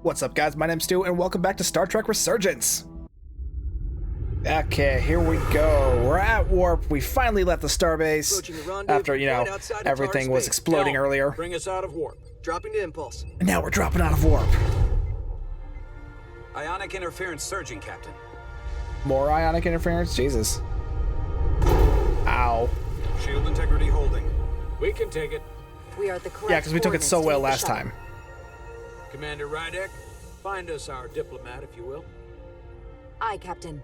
What's up, guys? My name's Stu, and welcome back to Star Trek Resurgence. Okay, here we go. We're at warp. We finally left the starbase after, you know, everything was exploding earlier. Bring us out of warp. Dropping to impulse. And now we're dropping out of warp. Ionic interference surging, Captain. More ionic interference? Jesus. Ow. Shield integrity holding. We can take it. We are the correct. Yeah, because we took it so well last time. Commander Rydek, find us our diplomat, if you will. Aye, Captain.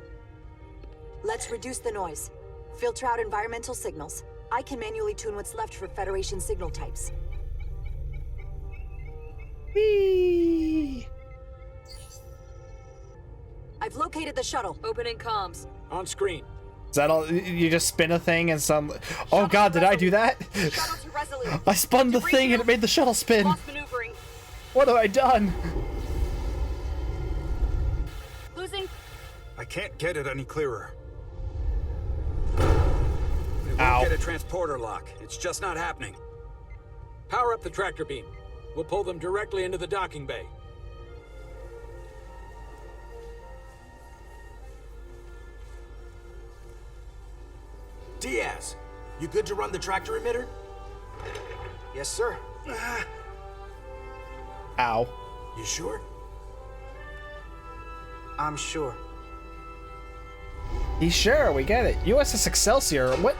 Let's reduce the noise. Filter out environmental signals. I can manually tune what's left for Federation signal types. Whee! I've located the shuttle. Opening comms. On screen. Is that all? You just spin a thing and some... Oh god, did I do that? I spun the thing and it made the shuttle spin. What have I done? Losing. I can't get it any clearer. We won't Ow. get a transporter lock. It's just not happening. Power up the tractor beam. We'll pull them directly into the docking bay. Diaz, you good to run the tractor emitter? Yes, sir. Ow. You sure? I'm sure. He's sure, we get it. USS Excelsior, what?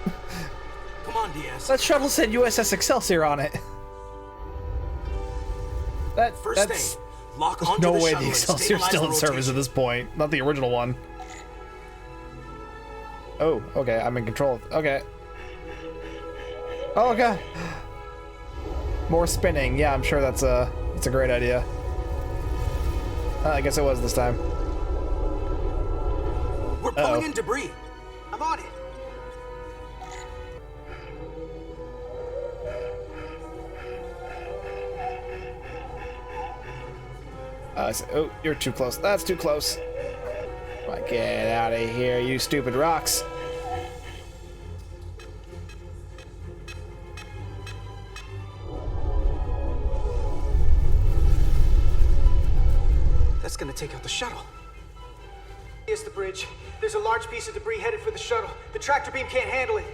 Come on, Diaz. That shuttle said USS Excelsior on it. First That's... thing, lock onto No the way shuttle the and Excelsior's stabilize still the in service rotation. at this point. Not the original one. Oh, okay, I'm in control. Okay. Oh, god. More spinning. Yeah, I'm sure that's a great idea. I guess it was this time. We're pulling in debris. I'm on it. Oh, you're too close. That's too close. Come on, get out of here, you stupid rocks. That's gonna take out the shuttle. Here's the bridge. There's a large piece of debris headed for the shuttle. The tractor beam can't handle it.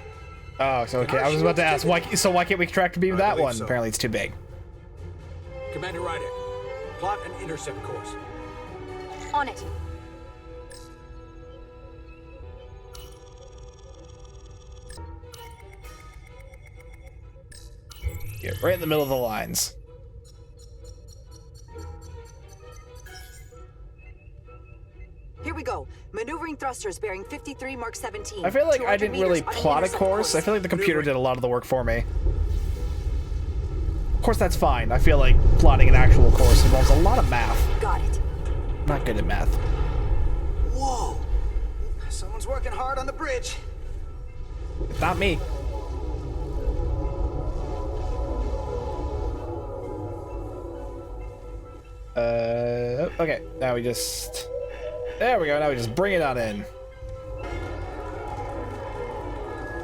Oh, so okay. I was about to ask, why can't we tractor beam that one? so. Apparently it's too big. Commander Rydek, plot an intercept course. On it. Get right in the middle of the lines. Here we go. Maneuvering thrusters bearing 53 Mark 17. I feel like I 200 didn't really meters on plot a intercept course. I feel like the computer did a lot of the work for me. Of course, that's fine. I feel like plotting an actual course involves a lot of math. Got it. I'm not good at math. Whoa. Someone's working hard on the bridge. It's not me. Okay. Now we just... There we go. Now we just bring it on in.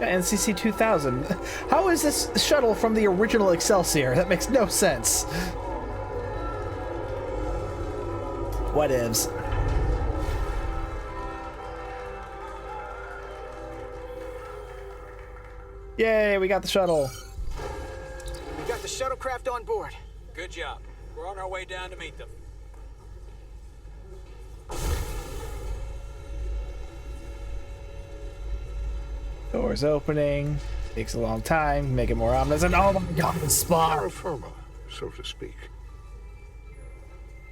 Yeah, NCC 2000. How is this shuttle from the original Excelsior? That makes no sense. Whatevs. Yay, we got the shuttle. We got the shuttlecraft on board. Good job. We're on our way down to meet them. Doors opening. Takes a long time. Make it more ominous. And oh my god, the Spock. Terra firma, so to speak.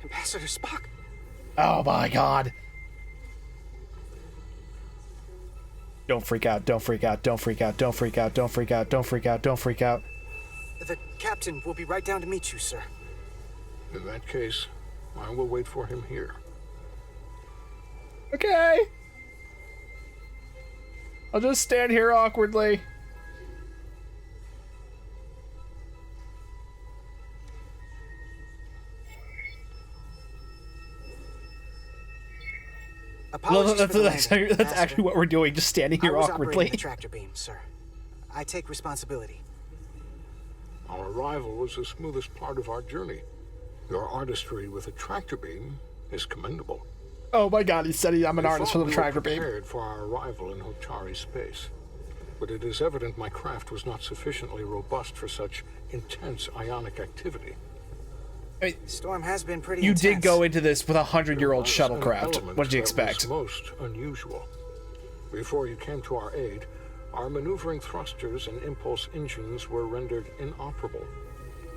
Ambassador Spock. Oh my god. Don't freak out. Don't freak out. Don't freak out. Don't freak out. Don't freak out. Don't freak out. Don't freak out. The captain will be right down to meet you, sir. In that case, I will wait for him here. Okay. I'll just stand here awkwardly. Apologies That's, for the that's, landing, that's Master. actually what we're doing, just standing here I was awkwardly. operating the tractor beam, sir. I take responsibility. Our arrival was the smoothest part of our journey. Your artistry with a tractor beam is commendable. Oh my god, he said I'm an artist for the tractor beam. We were prepared for our arrival in Hotari space, but it is evident my craft was not sufficiently robust for such intense ionic activity. The storm has been pretty You intense. did go into this with a 100-year-old There was shuttlecraft. an element What did you that expect? was most unusual. Before you came to our aid, our maneuvering thrusters and impulse engines were rendered inoperable.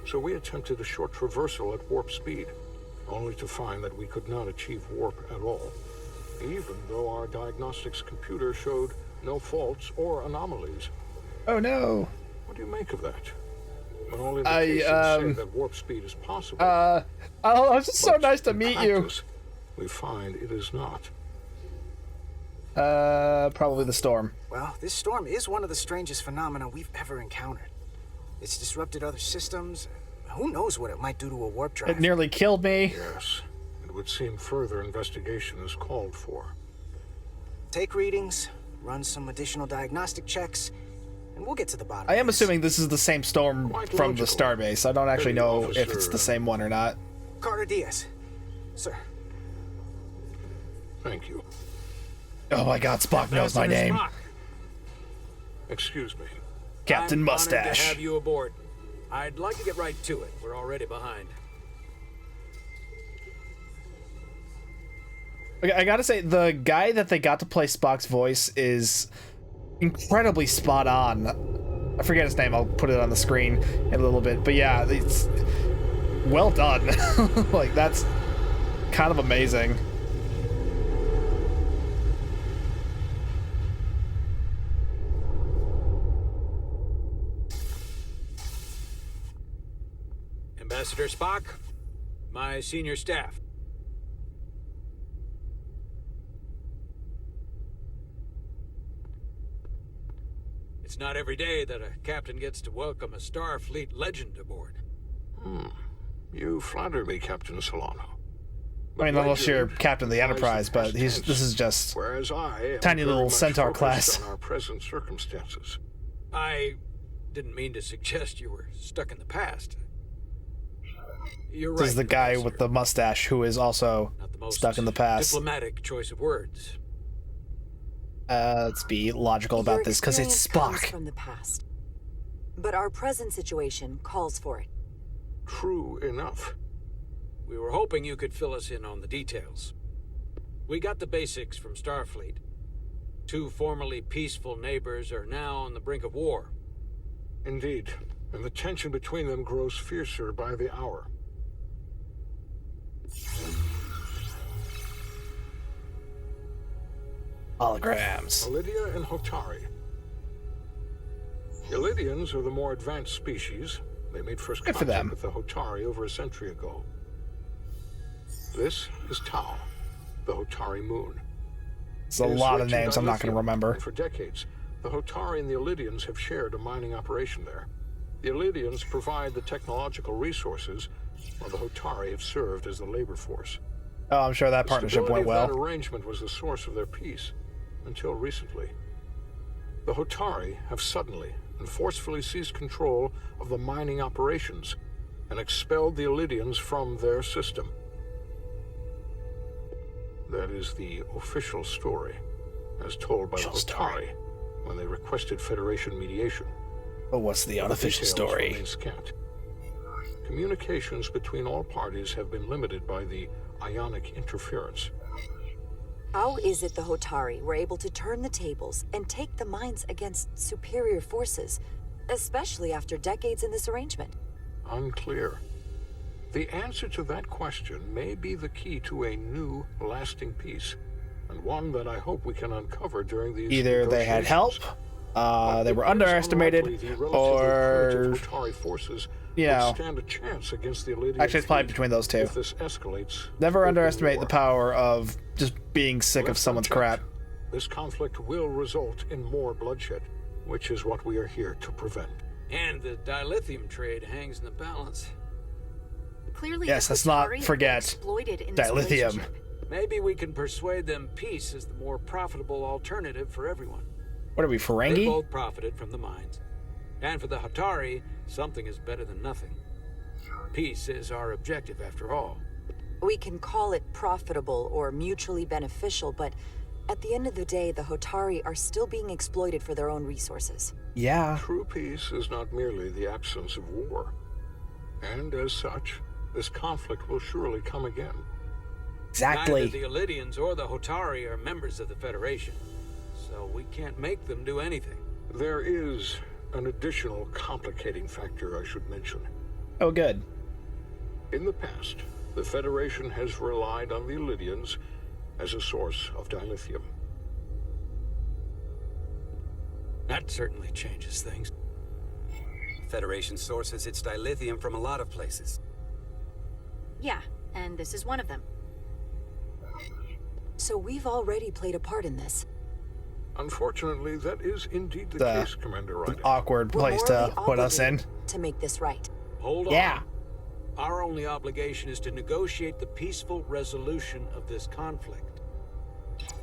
So we attempted a short traversal at warp speed, only to find that we could not achieve warp at all, even though our diagnostics computer showed no faults or anomalies. Oh no. What do you make of that? When all indications say that warp speed is possible. It's just so nice to in meet practice, we find it is not. you. Probably the storm. Well, this storm is one of the strangest phenomena we've ever encountered. It's disrupted other systems. Who knows what it might do to a warp drive? It nearly killed me. Yes, it would seem further investigation is called for. Take readings, run some additional diagnostic checks, and we'll get to the bottom. I am of this. assuming this is the same storm Quite from the logical. starbase. I don't actually Petty know if it's officer. the same one or not. Carter Diaz. Sir. Thank you. Oh my god, Spock knows my Ambassador name. Spock, Excuse me. Captain I'm honored to Mustache. have you aboard. I'd like to get right to it. We're already behind. Okay, I gotta say, the guy that they got to play Spock's voice is incredibly spot on. I forget his name, I'll put it on the screen in a little bit. But yeah, it's well done. Like, that's kind of amazing. Ambassador Spock, my senior staff. It's not every day that a captain gets to welcome a Starfleet legend aboard. You flatter me, Captain Solano. I mean, unless you're Legend Captain of the implies Enterprise, the but past this tense, is just whereas I am tiny very little much Centaur focused class. on our present circumstances. I didn't mean to suggest you were stuck in the past. You're right. This is the guy Ambassador. with the mustache who is also Not the most stuck in the past. diplomatic choice of words. Let's be logical Your about this, because it's experience comes Spock. from the past. But our present situation calls for it. True enough. We were hoping you could fill us in on the details. We got the basics from Starfleet. Two formerly peaceful neighbors are now on the brink of war. Indeed. And the tension between them grows fiercer by the hour. Holograms. Lydia and Hotari. The Lydians are the more advanced species. They made first Good for them. contact with the Hotari over a century ago. This is Tau, the Hotari moon. It's a It is lot of rich in names I'm not going to dilithium, remember. and for decades, the Hotari and the Illydians have shared a mining operation there. The Illydians provide the technological resources, while the Hotari have served as the labor force. Oh, I'm sure that The partnership stability went of that well. arrangement was the source of their peace, until recently. The Hotari have suddenly and forcefully seized control of the mining operations and expelled the Illydians from their system. That is the official story, as told by the Official story. Hotari when they requested Federation mediation. But what's the unofficial Details story? remain scant. Communications between all parties have been limited by the ionic interference. How is it the Hotari were able to turn the tables and take the mines against superior forces, especially after decades in this arrangement? Unclear. The answer to that question may be the key to a new, lasting peace, and one that I hope we can uncover during these Either they had help, But they it were is underestimated, unlikely the relatively or primitive Hotari forces you would know, stand a chance against the Illydian actually it's probably fleet between those two. if this escalates. Never open underestimate war. the power of just being sick of Left someone's unchecked, crap. This conflict will result in more bloodshed, which is what we are here to prevent. And the dilithium trade hangs in the balance. Clearly, Yes, the let's not Hotari forget were exploited in this dilithium. relationship. Maybe we can persuade them peace is the more profitable alternative for everyone. What are we, They Ferengi? both profited from the mines. And for the Hotari, something is better than nothing. peace is our objective, after all. We can call it profitable or mutually beneficial, but at the end of the day, the Hotari are still being exploited for their own resources. Yeah. True peace is not merely the absence of war. And as such, this conflict will surely come again. Exactly. Neither the Elydians or the Hotari are members of the Federation, so we can't make them do anything. There is an additional complicating factor I should mention. Oh, good. In the past, the Federation has relied on the Elydians as a source of dilithium. That certainly changes things. Federation sources its dilithium from a lot of places. Yeah, and this is one of them. So we've already played a part in this. Unfortunately, that is indeed the case, Commander Ryder. Awkward We're place to morally put us in. obligated to make this right. Hold on. Yeah. Our only obligation is to negotiate the peaceful resolution of this conflict.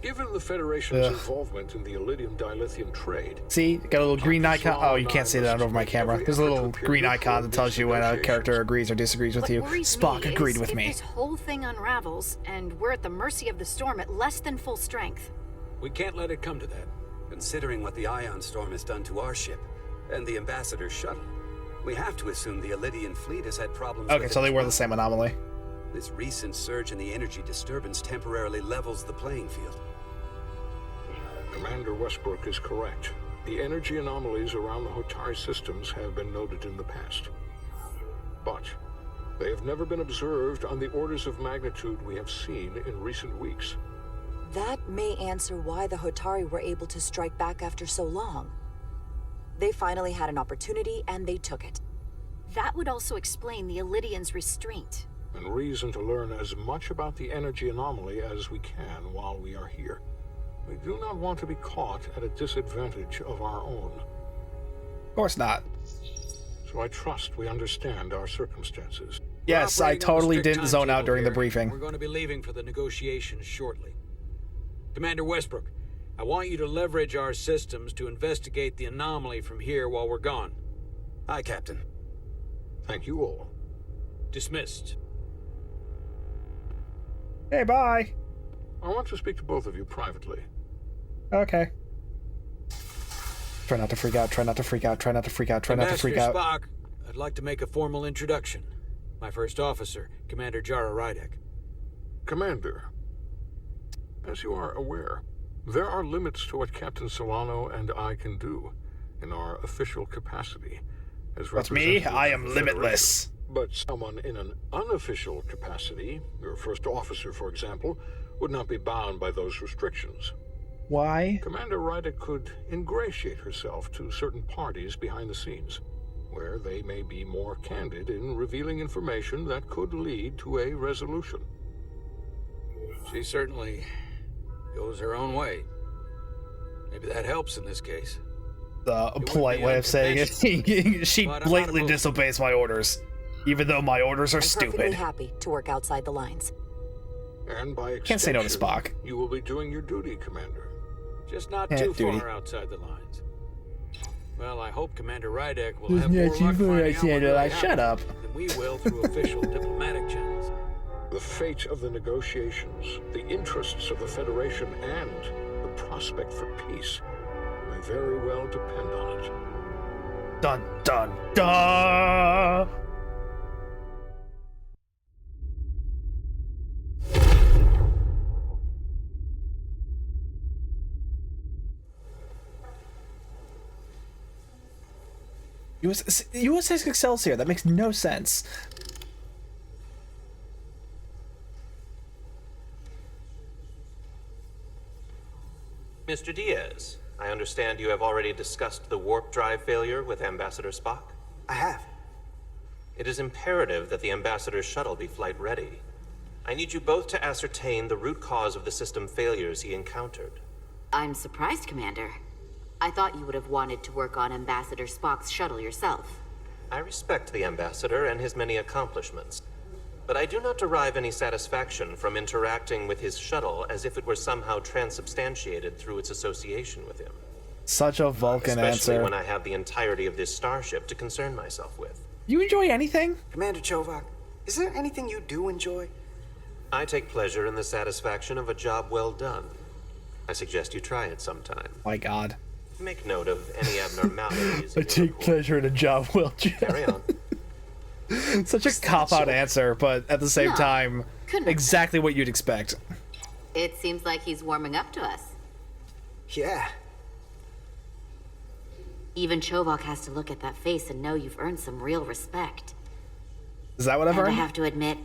Given the Federation's involvement in the Elydium dilithium trade, See, got a little green icon. Oh, you can't see that over my camera. There's a little green icon that tells you when a character agrees or disagrees with What you. worries Spock me agreed is with if me. this whole thing unravels and we're at the mercy of the storm at less than full strength. We can't let it come to that. Considering what the Ion Storm has done to our ship and the Ambassador's shuttle, we have to assume the Elydian fleet has had problems Okay, with so it they as were well. the same anomaly. This recent surge in the energy disturbance temporarily levels the playing field. Commander Westbrook is correct. The energy anomalies around the Hotari systems have been noted in the past. But they have never been observed on the orders of magnitude we have seen in recent weeks. That may answer why the Hotari were able to strike back after so long. They finally had an opportunity, and they took it. That would also explain the Elydians' restraint. And reason to learn as much about the energy anomaly as we can while we are here. We do not want to be caught at a disadvantage of our own. Of course not. So I trust we understand our circumstances. Yes, We're I operating on a totally strict didn't zone out timetable during the here. briefing. We're going to be leaving for the negotiations shortly. Commander Westbrook, I want you to leverage our systems to investigate the anomaly from here while we're gone. Aye, Captain. Thank you all. Dismissed. Hey, bye. I want to speak to both of you privately. Okay. Try not to freak out, try not to freak out, try not to freak out, try not to freak out. Ambassador Spock, I'd like to make a formal introduction. My first officer, Commander Jara Rydek. Commander, as you are aware, there are limits to what Captain Solano and I can do in our official capacity as That's me, representatives I of am the limitless. Federation. But someone in an unofficial capacity, your first officer, for example, would not be bound by those restrictions. Why? Commander Ryder could ingratiate herself to certain parties behind the scenes, where they may be more candid in revealing information that could lead to a resolution. She certainly goes her own way. Maybe that helps in this case. The would polite be way of saying it. She but I'm blatantly not a- disobeys my orders. Even though my orders are I'm perfectly stupid. happy to work outside the lines. And by extension, Can't say no to Spock. you will be doing your duty, Commander. Just not Yeah, too duty. far outside the lines. Well, I hope Commander Rydek will Just have not more too luck far finding out outside what the really lines. Shut happened up. than we will through official diplomatic channels. The fate of the negotiations, the interests of the Federation, and the prospect for peace may very well depend on it. Dun dun dun! USS Excelsior, that makes no sense. Mr. Diaz, I understand you have already discussed the warp drive failure with Ambassador Spock. I have. It is imperative that the Ambassador's shuttle be flight ready. I need you both to ascertain the root cause of the system failures he encountered. I'm surprised, Commander. I thought you would have wanted to work on Ambassador Spock's shuttle yourself. I respect the Ambassador and his many accomplishments, but I do not derive any satisfaction from interacting with his shuttle as if it were somehow transubstantiated through its association with him. Such a Vulcan Especially answer. when I have the entirety of this starship to concern myself with. You enjoy anything? Commander Chovak, is there anything you do enjoy? I take pleasure in the satisfaction of a job well done. I suggest you try it sometime. My God. Make note of any abnormalities. I take pleasure in a job well done. Carry on. Such a cop-out answer, but at the same time, exactly what you'd expect. It seems like he's warming up to us. Yeah. Even Chovak has to look at that face and know you've earned some real respect. Is that what I've And I earned? have to admit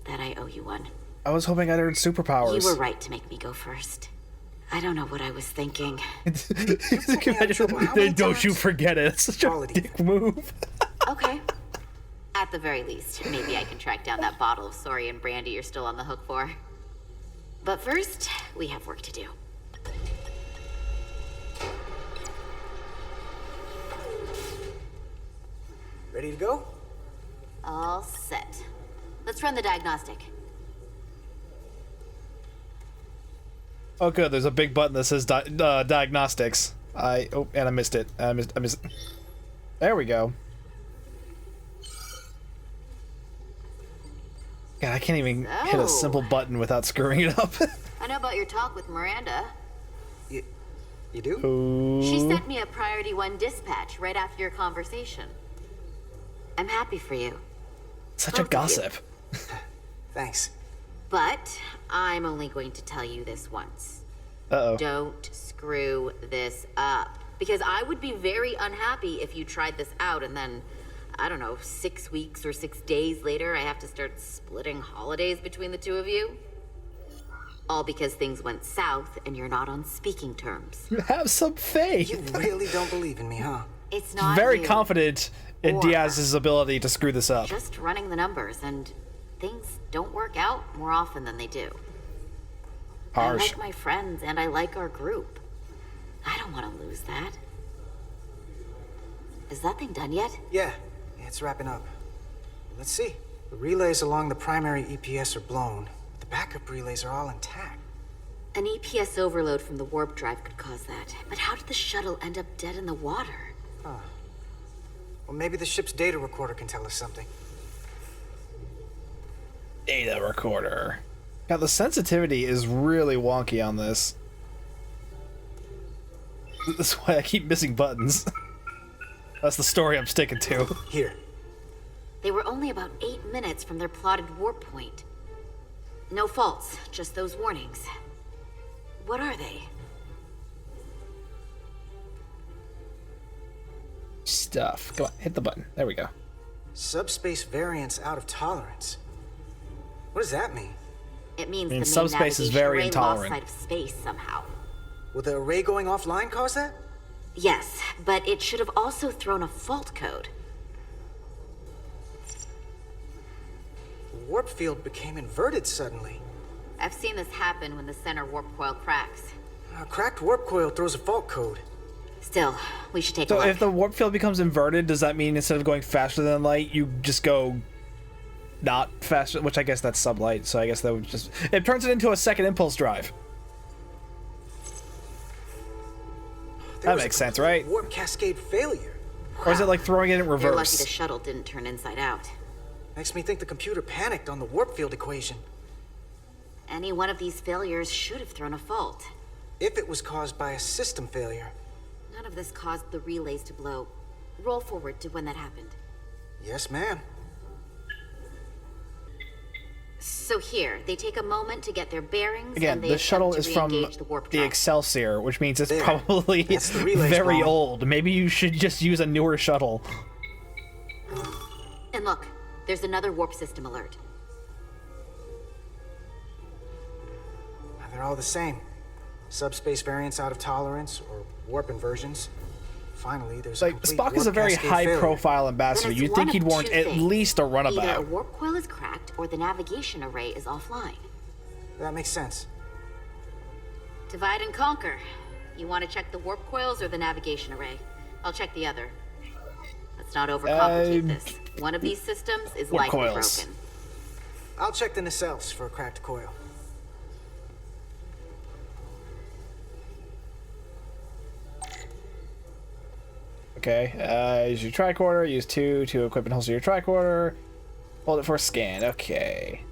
that I owe you one. I was hoping I'd earn superpowers. You were right to make me go first. I don't know what I was thinking. Don't you forget it. It's such a dick move. Okay. At the very least, maybe I can track down that bottle of Saurian brandy you're still on the hook for. But first, we have work to do. Ready to go? All set. Let's run the diagnostic. Oh, good. There's a big button that says diagnostics. And I missed it. I missed. There we go. God, I can't even hit a simple button without screwing it up. I know about your talk with Miranda. You do? Ooh. She sent me a Priority 1 dispatch right after your conversation. I'm happy for you. Such a gossip. Thanks. But I'm only going to tell you this once. Uh-oh. Don't screw this up. Because I would be very unhappy if you tried this out and then, I don't know, 6 weeks or 6 days later, I have to start splitting holidays between the two of you. All because things went south and you're not on speaking terms. Have some faith. You really don't believe in me, huh? It's not very you confident in or Diaz's ability to screw this up. just running the numbers, and things don't work out more often than they do. Harsh. I like my friends and I like our group. I don't want to lose that. Is that thing done yet? Yeah, it's wrapping up. Let's see. The relays along the primary EPS are blown. The backup relays are all intact. An EPS overload from the warp drive could cause that. But how did the shuttle end up dead in the water? Well, maybe the ship's data recorder can tell us something. Data recorder. God, the sensitivity is really wonky on this. That's why I keep missing buttons. That's the story I'm sticking to. Here. They were only about 8 minutes from their plotted warp point. No faults, just those warnings. What are they? Stuff. Go on, hit the button. There we go. Subspace variance out of tolerance. What does that mean? It means means the main subspace is navigation very array intolerant. lost sight of space somehow. Will the array going offline cause that? Yes, but it should have also thrown a fault code. The warp field became inverted suddenly. I've seen this happen when the center warp coil cracks. A cracked warp coil throws a fault code. Still, we should take a So look. if the warp field becomes inverted, does that mean instead of going faster than light, you just go not faster? Which I guess that's sublight, so I guess that would just... It turns it into a second impulse drive. There That was a makes sense, complete right? Warp cascade failure. Or is it like throwing it in You're lucky the reverse? shuttle didn't turn inside out. Makes me think the computer panicked on the warp field equation. Any one of these failures should have thrown a fault. If it was caused by a system failure. None of this caused the relays to blow. Roll forward to when that happened. Yes, ma'am. So here, they take a moment to get their bearings. Again, and they the attempt shuttle to is from re-engage the warp the drive. Excelsior, which means it's There. probably That's the relay's very gone. old. Maybe you should just use a newer shuttle. And look, there's another warp system alert. They're all the same. Subspace variance out of tolerance, or warp inversions. Finally, there's a Like, complete Spock is a warp very cascade failure. high-profile ambassador. Then it's You'd one think he'd of warrant two at things. least a Either a runabout. warp coil is cracked, or the navigation array is offline. That makes sense. Divide and conquer. You want to check the warp coils or the navigation array? I'll check the other. Let's not overcomplicate this. One of these systems is warp likely coils. broken. I'll check the nacelles for a cracked coil. Okay, use your tricorder, use 2 to equip and holster your tricorder. Hold it for a scan, okay.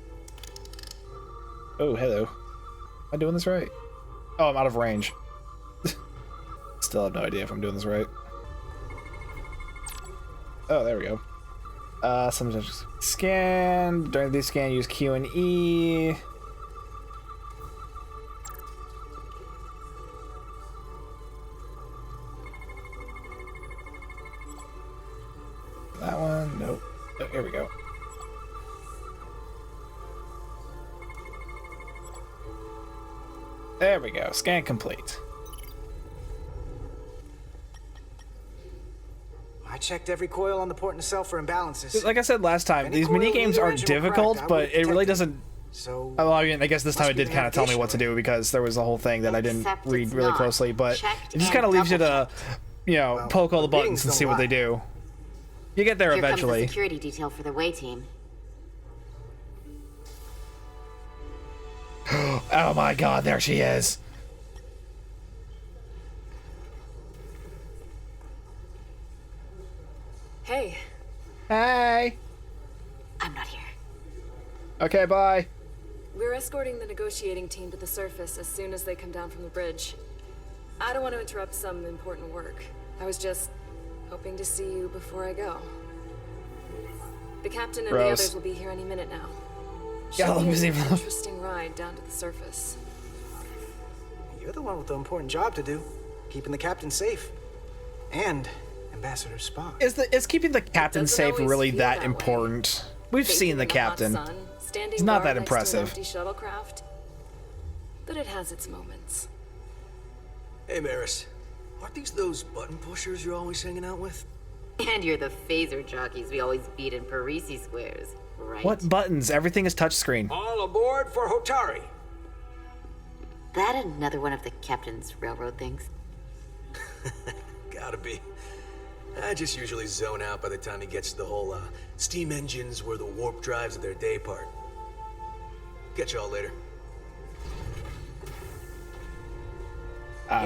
Oh, hello. Am I doing this right? Oh, I'm out of range. Still have no idea if I'm doing this right. Oh, there we go. Sometimes scan. During the scan, use Q and E. That one, nope. Oh, here we go. There we go. Scan complete. I checked every coil on the port nacelle for imbalances. Like I said last time, Any these coil mini games either are engine were difficult, cracked, I but would've it really detected doesn't. So, Well, I mean, I guess this time must it be did the kind of tell me what to navigation do because there was a whole thing that I didn't Except read it's really not. closely, but Checked it just kind of and leaves you to, Well, poke all the the buttons and readings see don't what they lie. do. You get there Here comes eventually. the security detail for the way team. Oh my god, there she is. Hey, Hey. I'm not here. Okay, bye. we're escorting the negotiating team to the surface as soon as they come down from the bridge. I don't want to interrupt some important work. I was just hoping to see you before I go. The captain and the Gross. others will be here any minute now. Yeah, Should let be me see. an interesting ride down to the surface. you're the one with the important job to do, keeping the captain safe, and Ambassador Spock. Is keeping the captain doesn't safe always really feel that that way. important? We've Facing seen the in hot captain. sun, standing He's not guard that next to an impressive. empty shuttlecraft. But it has its moments. Hey, Maris. Aren't these those button pushers you're always hanging out with? And you're the phaser jockeys we always beat in Parisi squares, right? What buttons? Everything is touchscreen. All aboard for Hotari. That another one of the captain's railroad things? Gotta be. I just usually zone out by the time he gets to the whole, steam engines were the warp drives of their day part. Catch y'all later.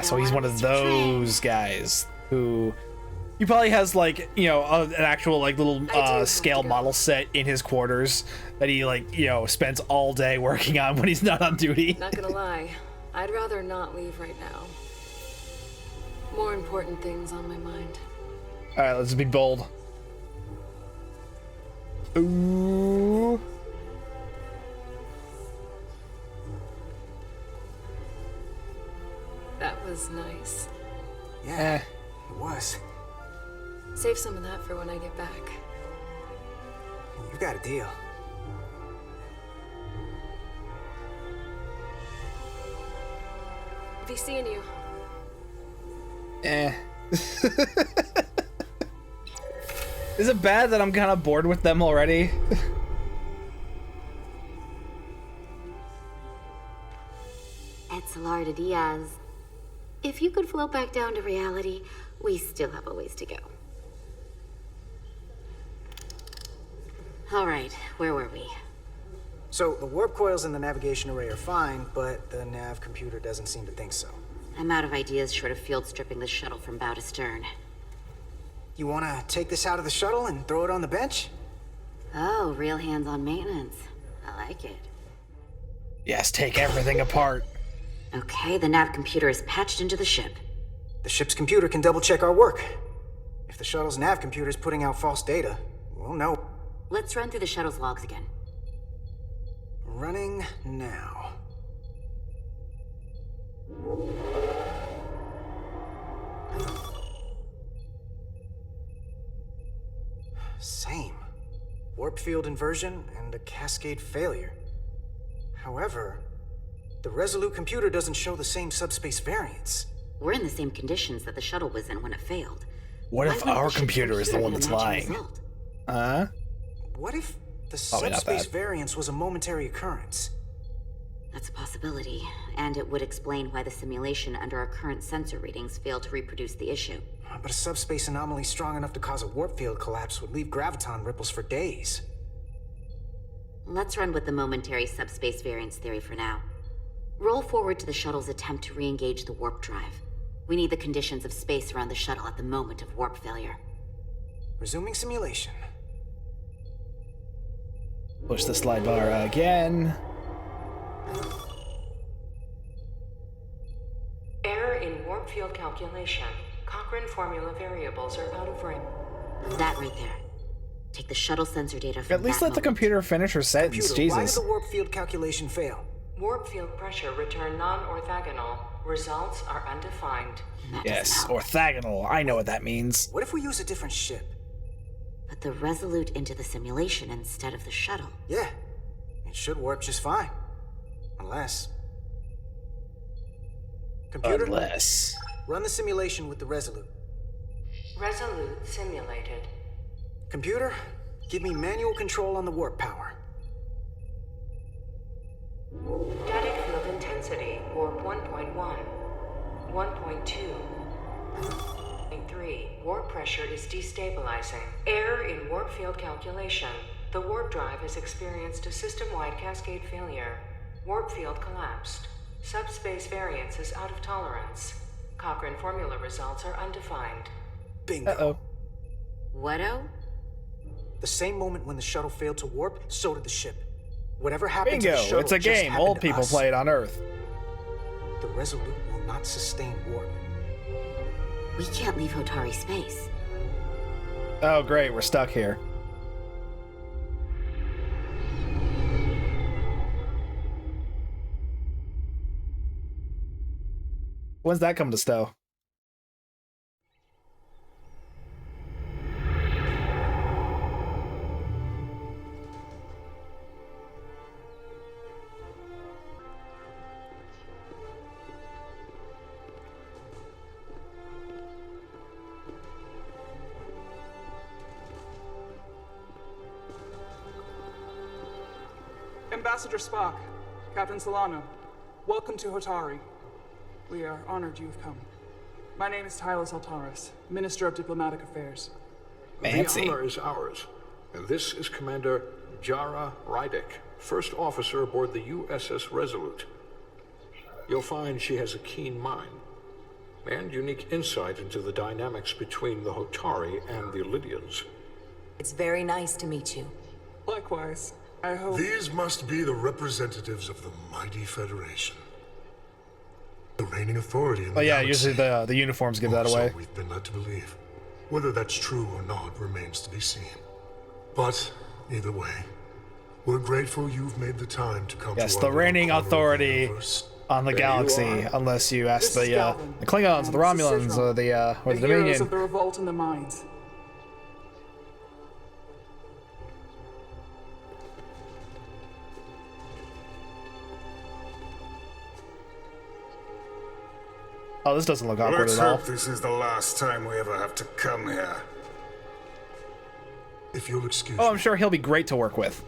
So he's one of those guys who he probably has like an actual like little scale model set in his quarters that he spends all day working on when he's not on duty. Not gonna lie, I'd rather not leave right now. More important things on my mind. All right, let's be bold. Ooh. That was nice. Yeah, it was. Save some of that for when I get back. You got a deal. Be seeing you. Is it bad that I'm kind of bored with them already? Etzelar de Diaz. If you could float back down to reality, we still have a ways to go. All right, where were we? So, the warp coils in the navigation array are fine, but the nav computer doesn't seem to think so. I'm out of ideas short of field stripping the shuttle from bow to stern. You wanna take this out of the shuttle and throw it on the bench? Oh, real hands-on maintenance. I like it. Yes, take everything apart. Okay, the nav computer is patched into the ship. The ship's computer can double-check our work. If the shuttle's nav computer is putting out false data, we'll know. Let's run through the shuttle's logs again. Running now. Same. Warp field inversion and a cascade failure. However, the Resolute computer doesn't show the same subspace variance. We're in the same conditions that the shuttle was in when it failed. What Why if wouldn't our the ship's computer is the computer one that's match a lying? result? Huh? What if the Probably not subspace that. variance was a momentary occurrence? That's a possibility, and it would explain why the simulation under our current sensor readings failed to reproduce the issue. But a subspace anomaly strong enough to cause a warp field collapse would leave graviton ripples for days. Let's run with the momentary subspace variance theory for now. Roll forward to the shuttle's attempt to re-engage the warp drive. We need the conditions of space around the shuttle at the moment of warp failure. Resuming simulation. Push the slide bar again. Error in warp field calculation. Cochrane formula variables are out of range. That right there. Take the shuttle sensor data from At least that let the moment. computer finish her sentence. Computer, why did Jesus. the warp field calculation fail? Warp field pressure return non-orthogonal. Results are undefined. Yes, orthogonal. I know what that means. What if we use a different ship? Put the Resolute into the simulation instead of the shuttle. Yeah, it should warp just fine. Unless... Computer, Unless. run the simulation with the Resolute. Resolute simulated. Computer, give me manual control on the warp power. Static field intensity, warp 1.1. 1.2. 3. Warp pressure is destabilizing. Error in warp field calculation. The warp drive has experienced a system-wide cascade failure. Warp field collapsed. Subspace variance is out of tolerance. Cochrane formula results are undefined. Bingo. Uh-oh. What-o? The same moment when the shuttle failed to warp, so did the ship. Whatever happened to the Bingo. shuttle It's a just game. happened Old to people us. play it on Earth. The Resolute will not sustain warp. We can't leave Hotari space. Oh, great. We're stuck here. When's that come to stow? Ambassador Spock, Captain Solano, welcome to Hotari. We are honored you have come. My name is Tylos Altaris, Minister of Diplomatic Affairs. Fancy. The honor is ours, and this is Commander Jara Rydick, first officer aboard the USS Resolute. You'll find she has a keen mind and unique insight into the dynamics between the Hotari and the Lydians. It's very nice to meet you. Likewise, I hope... These must be the representatives of the mighty Federation. The reigning authority in the Oh yeah, galaxy. usually the uniforms give that So away. we've been led to believe. Whether that's true or not remains to be seen. But either way, we're grateful you've made the time to come Yes, to the our reigning little corner of the authority universe. on the There you galaxy, are. unless you ask This is the Galvin, Klingons, and the this is Romulans, Sidron, or the heroes Dominion. of the revolt in the mines. Oh, this doesn't look awkward Let's at all. hope this is the last time we ever have to come here. If you'll excuse Oh, I'm me. sure he'll be great to work with.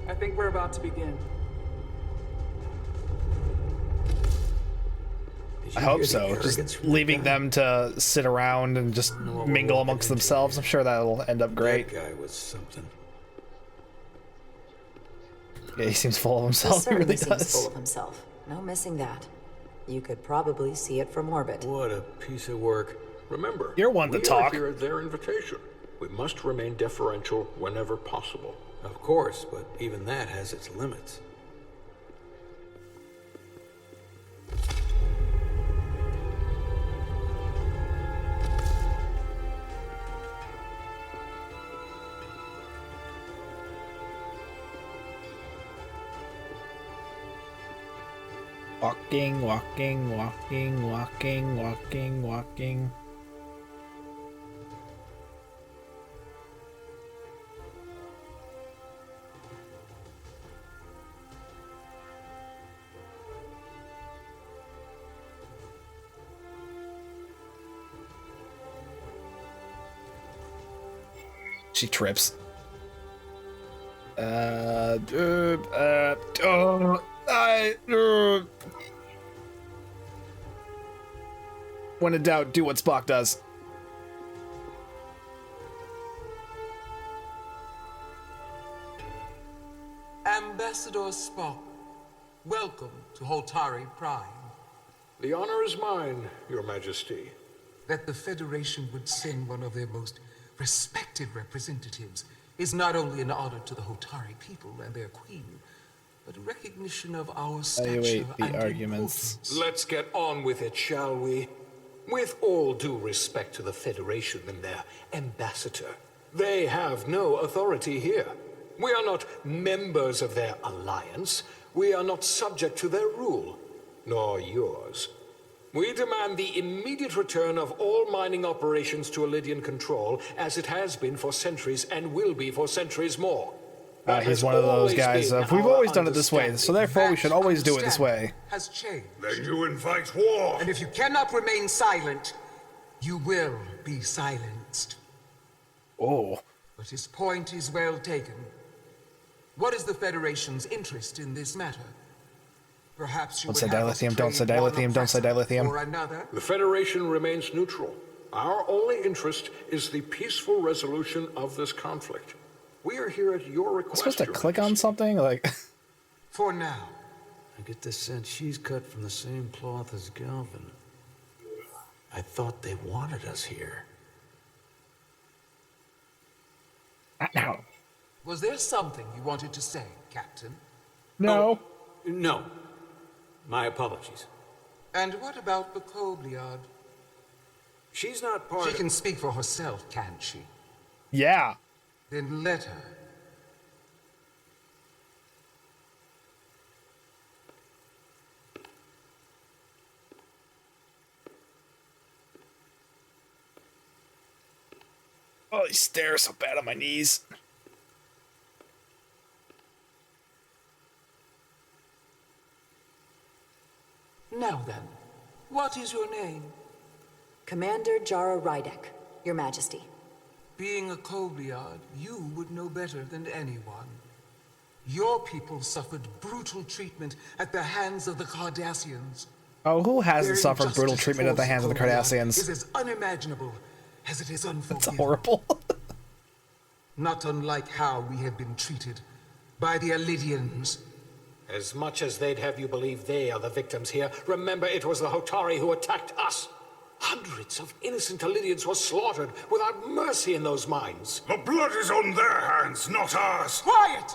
I think we're about to begin. I hope so. Just leaving them to sit around and just mingle amongst themselves. I'm sure that'll end up great. That guy was something. Yeah, he seems full of He himself. He certainly really seems does. full of himself. No missing that. You could probably see it from orbit. What a piece of work. Remember, You're one to we talk. are here at their invitation. We must remain deferential whenever possible. Of course, but even that has its limits. Walking, walking, walking, walking, walking, walking. She trips. When in doubt, do what Spock does. Ambassador Spock. Welcome to Holtari Prime. The honor is mine, Your Majesty. That the Federation would send one of their most respected representatives is not only an honor to the Holtari people and their queen, but a recognition of our stature Evaluate the and arguments. importance. Let's get on with it, shall we? With all due respect to the Federation and their ambassador, they have no authority here. We are not members of their alliance. We are not subject to their rule, nor yours. We demand the immediate return of all mining operations to Elydian control, as it has been for centuries and will be for centuries more. He's one of those guys of, we've always done it this way, so therefore we should always do it this way. Has changed. Then you invite war. And if you cannot remain silent, you will be silenced. Oh. But his point is well taken. What is the Federation's interest in this matter? Perhaps you Don't say would have us dilithium, don't say trade one dilithium, don't say oppressor dilithium. for another? The Federation remains neutral. Our only interest is the peaceful resolution of this conflict. We are here at your I'm request. supposed to Your click on Majesty. something? Like, For now. I get the sense she's cut from the same cloth as Galvin. I thought they wanted us here. no. Was there something you wanted to say, Captain? No. No. My apologies. And what about the Kobliad? She's not part She of... can speak for herself, can't she? Yeah. Then let her. Oh, these stairs so bad on my knees. Now then, what is your name? Commander Jara Rydek, Your Majesty. Being a Kobliad, you would know better than anyone. Your people suffered brutal treatment at the hands of the Cardassians. Oh, who hasn't Their suffered brutal injustice treatment at the towards hands of the Kobliad Cardassians? is as unimaginable as it is unforgiving. It's horrible. Not unlike how we have been treated by the Elydians. As much as they'd have you believe they are the victims here, remember it was the Hotari who attacked us. Hundreds of innocent Elydians were slaughtered without mercy in those mines. The blood is on their hands, not ours. Quiet!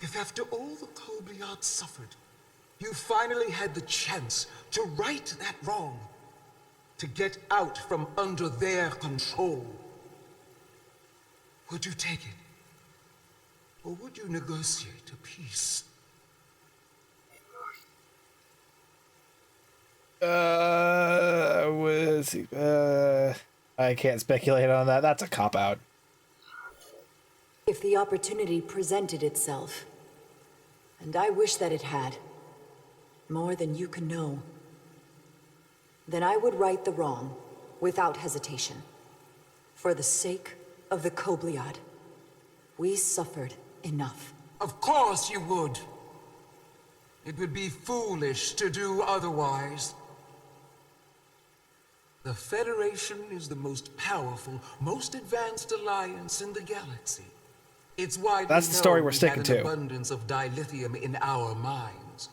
If after all the Kobliad suffered, you finally had the chance to right that wrong, to get out from under their control, would you take it? Or would you negotiate a peace? I can't speculate on that. That's a cop-out. If the opportunity presented itself, and I wish that it had, more than you can know, then I would right the wrong, without hesitation. For the sake of the Kobliad, we suffered enough. Of course you would. It would be foolish to do otherwise. The Federation is the most powerful, most advanced alliance in the galaxy. It's why That's the story we're we sticking have to. an abundance of dilithium in our mines.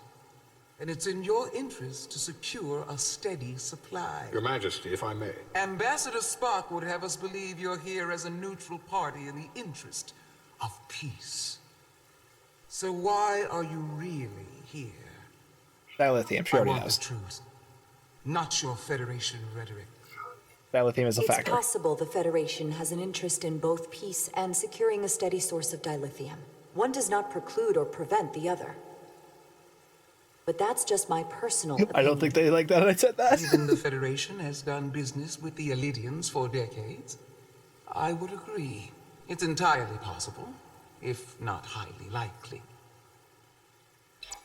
And it's in your interest to secure a steady supply. Your Majesty, if I may. Ambassador Spock would have us believe you're here as a neutral party in the interest of peace. So why are you really here? Dilithium, she I already want knows. the truth, not your Federation rhetoric. Dilithium is a It's factor. possible the Federation has an interest in both peace and securing a steady source of dilithium. One does not preclude or prevent the other. But that's just my personal opinion. I don't think they like that I said that. Even the Federation has done business with the Elydians for decades. I would agree. It's entirely possible, if not highly likely.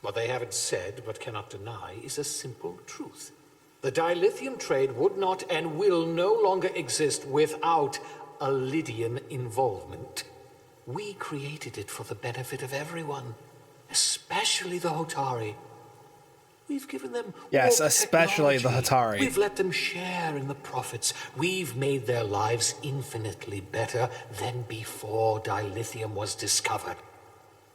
What they haven't said, but cannot deny, is a simple truth. The dilithium trade would not and will no longer exist without Elydian involvement. We created it for the benefit of everyone, especially the Hotari. We've given them Yes, warp especially the technology. Hatari. We've let them share in the profits. We've made their lives infinitely better than before dilithium was discovered.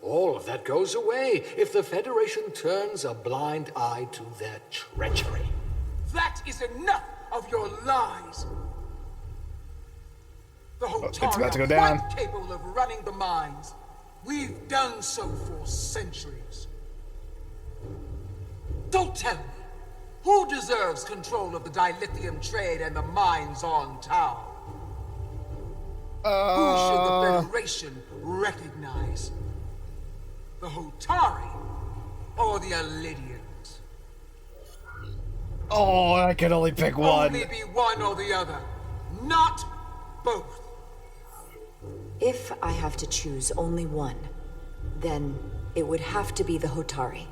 All of that goes away if the Federation turns a blind eye to their treachery. That is enough of your lies. The It's Hotari about to go are down. quite capable of running the mines. We've done so for centuries. Don't tell me, who deserves control of the dilithium trade and the mines on Tau? Who should the Federation recognize? The Hotari or the Alidians? Oh, I can only pick one. Only be one or the other, not both. If I have to choose only one, then it would have to be the Hotari.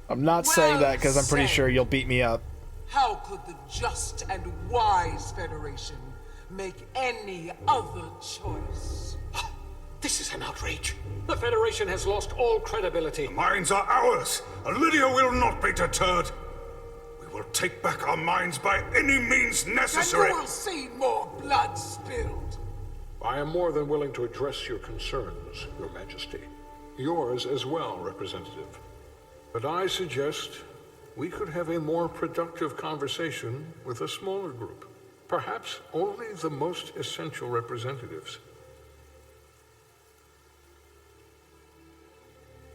I'm not saying that because I'm pretty said. sure you'll beat me up. How could the just and wise Federation make any other choice? This is an outrage. The Federation has lost all credibility. The mines are ours. Lydia will not be deterred. We will take back our mines by any means necessary. And you will see more blood spilled. I am more than willing to address your concerns, Your Majesty. Yours as well, Representative. But I suggest we could have a more productive conversation with a smaller group. Perhaps only the most essential representatives.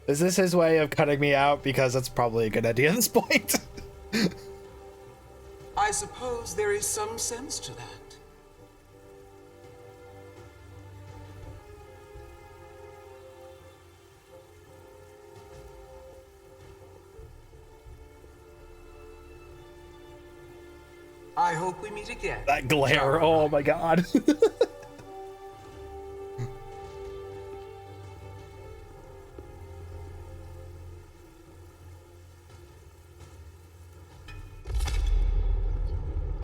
Is this his way of cutting me out? Because that's probably a good idea at this point. I suppose there is some sense to that. I hope we meet again. That glare, oh my god.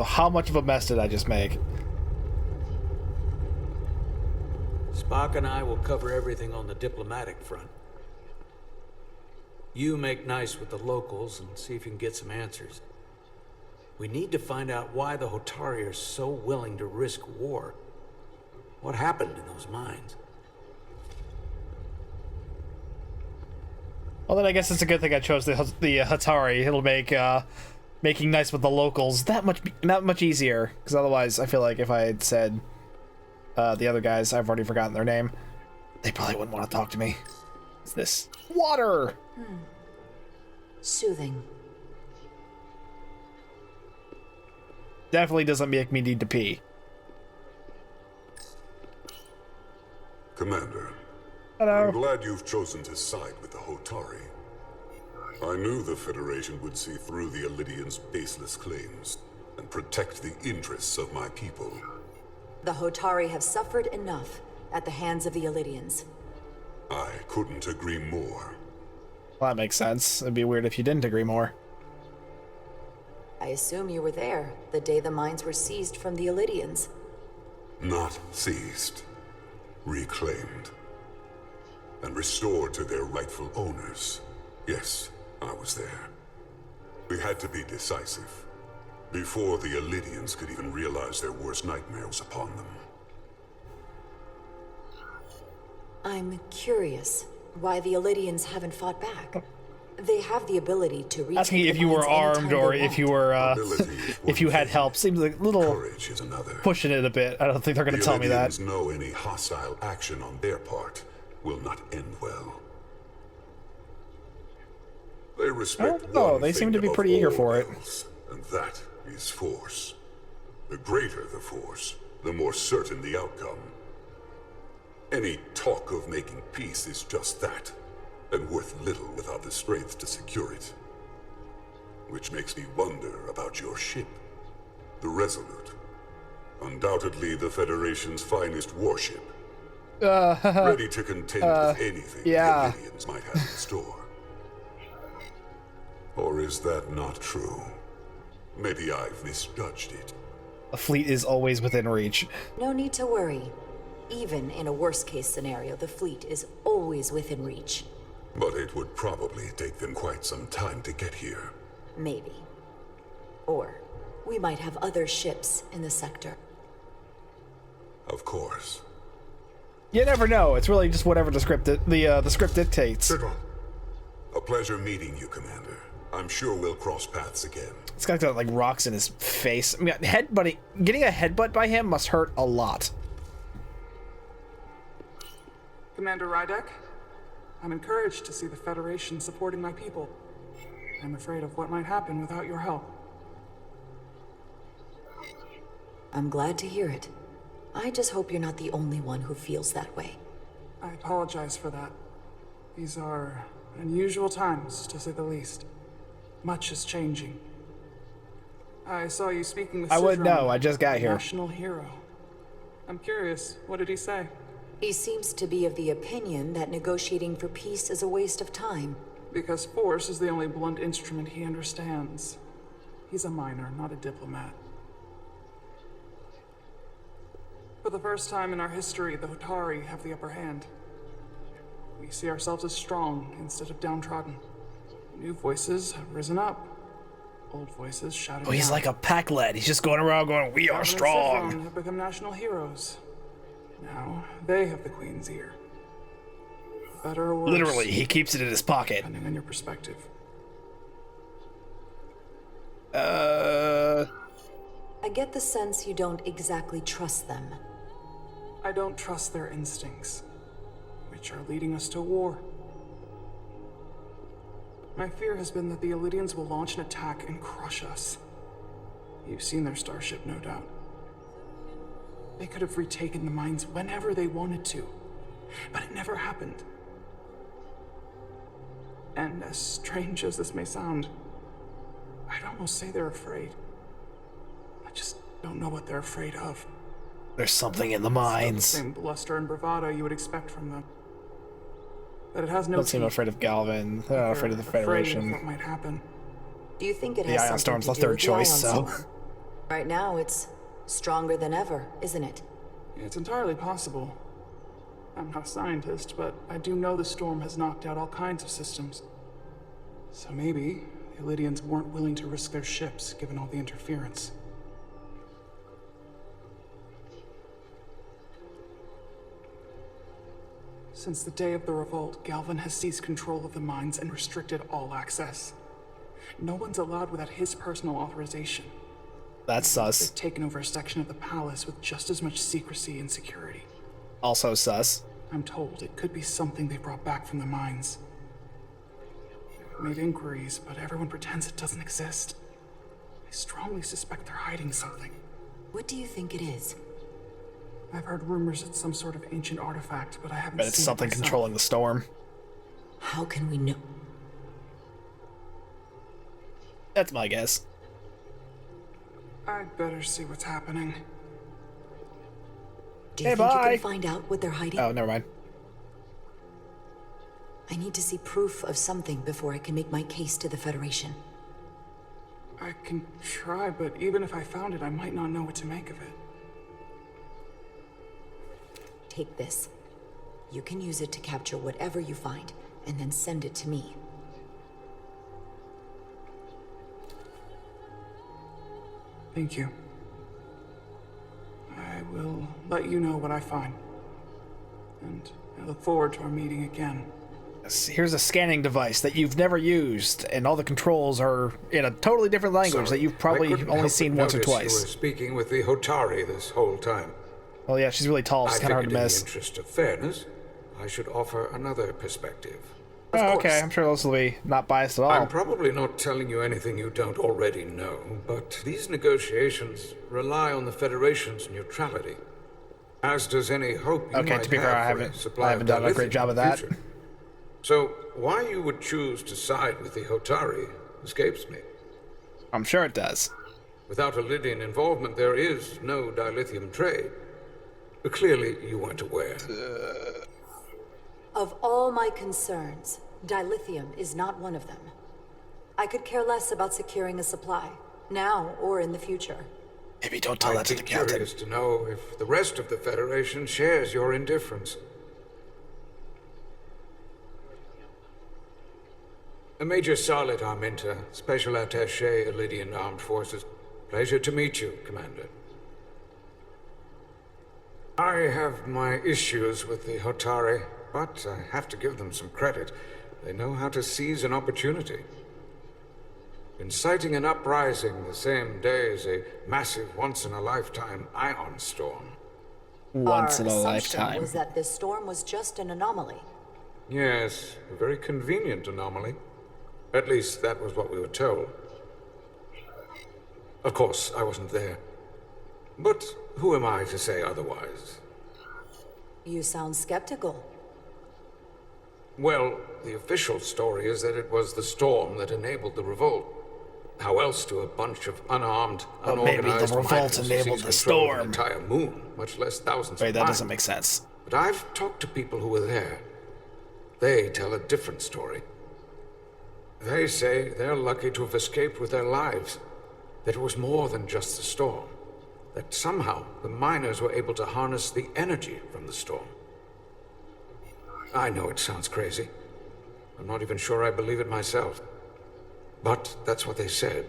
How much of a mess did I just make? Spock and I will cover everything on the diplomatic front. You make nice with the locals and see if you can get some answers. We need to find out why the Hotari are so willing to risk war. What happened in those mines? Well, then I guess it's a good thing I chose the Hatari. It'll make making nice with the locals that much easier. Because otherwise, I feel like if I had said the other guys, I've already forgotten their name, they probably wouldn't want to talk to me. What's this? Water! Soothing. Definitely doesn't make me need to pee. Commander, hello. I'm glad you've chosen to side with the Hotari. I knew the Federation would see through the Alidians' baseless claims and protect the interests of my people. The Hotari have suffered enough at the hands of the Alidians. I couldn't agree more. Well, that makes sense. It'd be weird if you didn't agree more. I assume you were there the day the mines were seized from the Alidians. Not seized, reclaimed, and restored to their rightful owners. Yes, I was there. We had to be decisive, before the Alidians could even realize their worst nightmare was upon them. I'm curious why the Alidians haven't fought back. They have the ability to reach. Asking if you were armed or if you were if you had help seems like a little pushing it a bit. I don't think they're going to tell me that. The Alidians know any hostile action on their part will not end well. They respect they seem to be pretty eager for it. And that is force. The greater the force, the more certain the outcome. Any talk of making peace is just that, and worth little without the strength to secure it. Which makes me wonder about your ship, the Resolute. Undoubtedly the Federation's finest warship. Ready to contend with anything the Alidians might have in store. Or is that not true? Maybe I've misjudged it. The fleet is always within reach. No need to worry. Even in a worst-case scenario, the fleet is always within reach. But it would probably take them quite some time to get here. Maybe. Or we might have other ships in the sector. Of course. You never know. It's really just whatever the script the script dictates. A pleasure meeting you, Commander. I'm sure we'll cross paths again. This guy's got like rocks in his face. I mean, getting a headbutt by him must hurt a lot. Commander Rydek, I'm encouraged to see the Federation supporting my people. I'm afraid of what might happen without your help. I'm glad to hear it. I just hope you're not the only one who feels that way. I apologize for that. These are unusual times, to say the least. Much is changing. I saw you speaking with I would Sidron, know, I just got here. National hero. I'm curious, what did he say? He seems to be of the opinion that negotiating for peace is a waste of time. Because force is the only blunt instrument he understands. He's a miner, not a diplomat. For the first time in our history, the Hotari have the upper hand. We see ourselves as strong instead of downtrodden. New voices have risen up. Old voices shouting Oh, he's down. like a pack lad. He's just going around going, "We are Gavin and strong." Sidron have become national heroes. Now they have the Queen's ear. Better or worse, Literally, he keeps it in his pocket. depending on your perspective. I get the sense you don't exactly trust them. I don't trust their instincts, which are leading us to war. My fear has been that the Illidians will launch an attack and crush us. You've seen their starship, no doubt. They could have retaken the mines whenever they wanted to, but it never happened. And as strange as this may sound, I'd almost say they're afraid. I just don't know what they're afraid of. There's something in the It's not mines. the same bluster and bravado you would expect from them. But it has no Don't seem teeth. afraid of Galvin. They're not afraid of the Afraid of what Federation. might happen. Do you think it The has Ion something Storm's to the do third with the choice, Ion so. Storm? Right now, it's stronger than ever, isn't it? It's entirely possible. I'm not a scientist, but I do know the storm has knocked out all kinds of systems. So maybe the Illidians weren't willing to risk their ships, given all the interference. Since the day of the revolt, Galvin has seized control of the mines and restricted all access. No one's allowed without his personal authorization. That's sus. They've taken over a section of the palace with just as much secrecy and security. Also sus. I'm told it could be something they brought back from the mines. I've made inquiries, but everyone pretends it doesn't exist. I strongly suspect they're hiding something. What do you think it is? I've heard rumors it's some sort of ancient artifact, but I haven't But it's seen something it myself. controlling the storm. How can we know? That's my guess. I'd better see what's happening. Do you Hey, think you bye. can find out what they're hiding? Oh, never mind. I need to see proof of something before I can make my case to the Federation. I can try, but even if I found it, I might not know what to make of it. Take this. You can use it to capture whatever you find, and then send it to me. Thank you. I will let you know what I find. And I look forward to our meeting again. Here's a scanning device that you've never used, and all the controls are in a totally different language that you've probably only seen once or You twice. were speaking with the Hotari this whole time. Oh yeah, she's really tall. It's I kind of hard to figured in the miss. interest of fairness, I should offer another perspective. Oh, okay, I'm sure those will be not biased at all. I'm probably not telling you anything you don't already know, but these negotiations rely on the Federation's neutrality. As does any hope you Okay, might to be fair, have I for a haven't supply of done a great dilithium job in of the that. future. So, why you would choose to side with the Hotari escapes me. I'm sure it does. Without Illidian involvement, there is no dilithium trade. But clearly, you weren't aware. Of all my concerns, dilithium is not one of them. I could care less about securing a supply, now or in the future. Maybe don't tell that to the I'd be captain. curious to know if the rest of the Federation shares your indifference. Major Charlotte Arminta, Special Attaché, Elydian Armed Forces. Pleasure to meet you, Commander. I have my issues with the Hotari, but I have to give them some credit. They know how to seize an opportunity. Inciting an uprising the same day as a massive once-in-a-lifetime ion storm. Once in a Our lifetime. assumption was that this storm was just an anomaly. Yes, a very convenient anomaly. At least that was what we were told. Of course, I wasn't there. But who am I to say otherwise? You sound skeptical. Well, the official story is that it was the storm that enabled the revolt. How else do a bunch of unarmed, Well, maybe the unorganized revolt miners enabled seize the control of storm. an entire moon, much less thousands Wait, of that miles? doesn't make sense. But I've talked to people who were there. They tell a different story. They say they're lucky to have escaped with their lives. That it was more than just the storm. That somehow the miners were able to harness the energy from the storm. I know it sounds crazy. I'm not even sure I believe it myself. But that's what they said.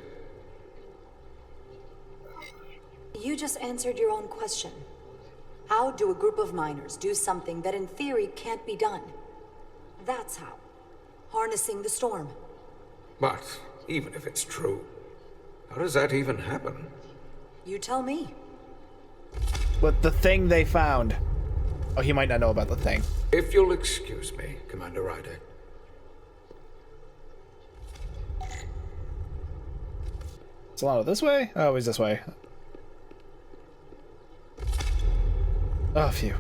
You just answered your own question. How do a group of miners do something that in theory can't be done? That's how. Harnessing the storm. But even if it's true, how does that even happen? You tell me. But the thing they found. Oh, he might not know about the thing. If you'll excuse me, Commander Ryder. Solano, this way? Oh, he's this way. Oh, phew.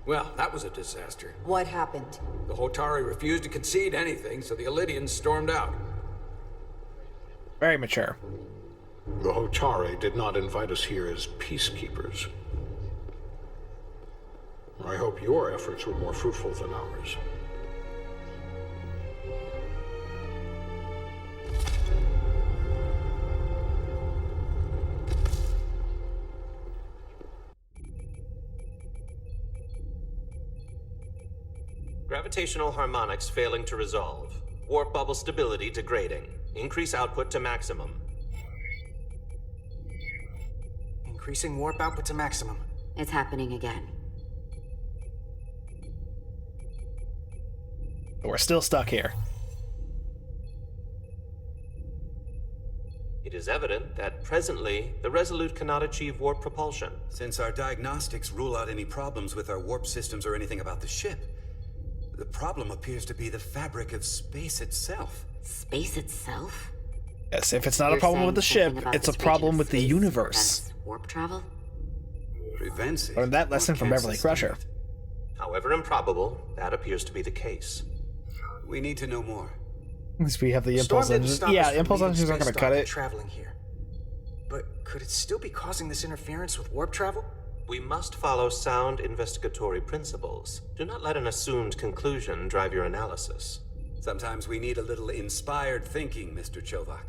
Well, that was a disaster. What happened? The Hotari refused to concede anything, so the Elydians stormed out. Very mature. The Hotari did not invite us here as peacekeepers. I hope your efforts were more fruitful than ours. Gravitational harmonics failing to resolve. Warp bubble stability degrading. Increase output to maximum. Increasing warp output to maximum. It's happening again. We're still stuck here. It is evident that presently the Resolute cannot achieve warp propulsion. Since our diagnostics rule out any problems with our warp systems or anything about the ship, the problem appears to be the fabric of space itself. Space itself? Yes, if it's not a You're problem with the saying ship, something about it's a this region problem of with the space universe. prevents warp travel? Prevents it. Learned that lesson from Beverly Crusher. However improbable, that appears to be the case. We need to know more. At least we have the Storm impulse didn't engines. stop us Yeah, from impulse leaving engines aren't going space to cut dock and it. traveling here. But could it still be causing this interference with warp travel? We must follow sound investigatory principles. Do not let an assumed conclusion drive your analysis. Sometimes we need a little inspired thinking, Mr. Chovak.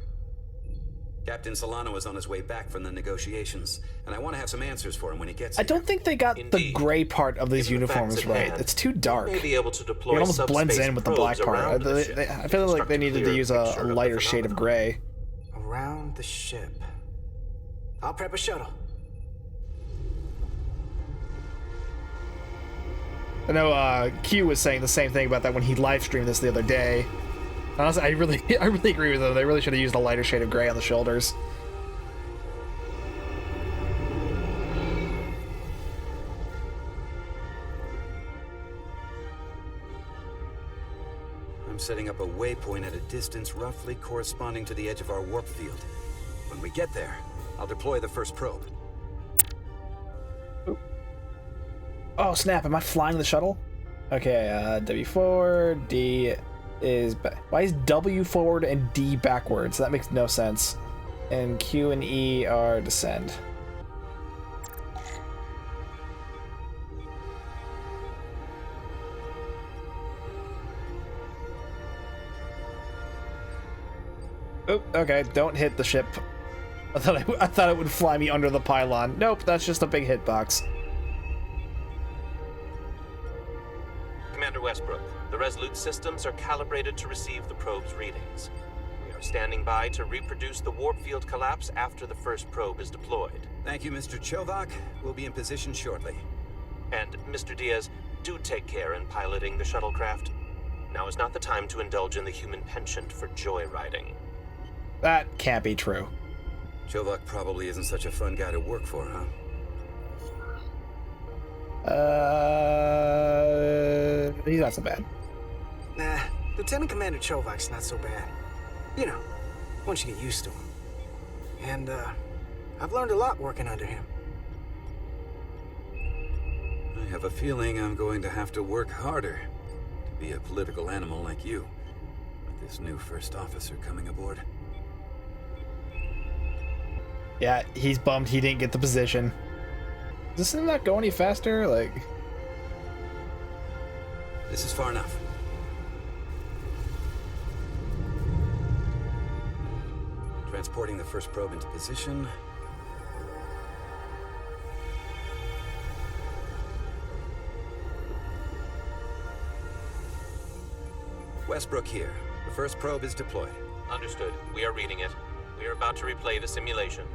Captain Solano is on his way back from the negotiations, and I want to have some answers for him when he gets I here. don't think they got the gray part of these Given the facts uniforms at right. hand, It's too dark. may be able to deploy It almost blends subspace in with the black probes part. around the ship I to feel like construct they a needed to clear use picture a of the lighter shade of phenomenon. gray. Around the ship. I'll prep a shuttle. I know Q was saying the same thing about that when he live streamed this the other day. Honestly, I really agree with them. They really should have used a lighter shade of gray on the shoulders. I'm setting up a waypoint at a distance roughly corresponding to the edge of our warp field. When we get there, I'll deploy the first probe. Oh snap! Am I flying the shuttle? Okay, W4, D is why is W forward and D backwards? That makes no sense. And Q and E are descend. Oh, okay. Don't hit the ship. I thought it would fly me under the pylon. Nope, that's just a big hitbox. Commander Westbrook, The Resolute systems are calibrated to receive the probe's readings. We are standing by to reproduce the warp field collapse after the first probe is deployed. Thank you, Mr. Chovak. We'll be in position shortly. And, Mr. Diaz, do take care in piloting the shuttlecraft. Now is not the time to indulge in the human penchant for joyriding. That can't be true. Chovak probably isn't such a fun guy to work for, huh? He's not so bad. Nah, Lieutenant Commander Chovak's not so bad. You know, once you get used to him. And, I've learned a lot working under him. I have a feeling I'm going to have to work harder to be a political animal like you, with this new first officer coming aboard. Yeah, he's bummed he didn't get the position. Does this thing not go any faster? Like... This is far enough. Transporting the first probe into position. Westbrook here. The first probe is deployed. Understood. We are reading it. We are about to replay the simulation.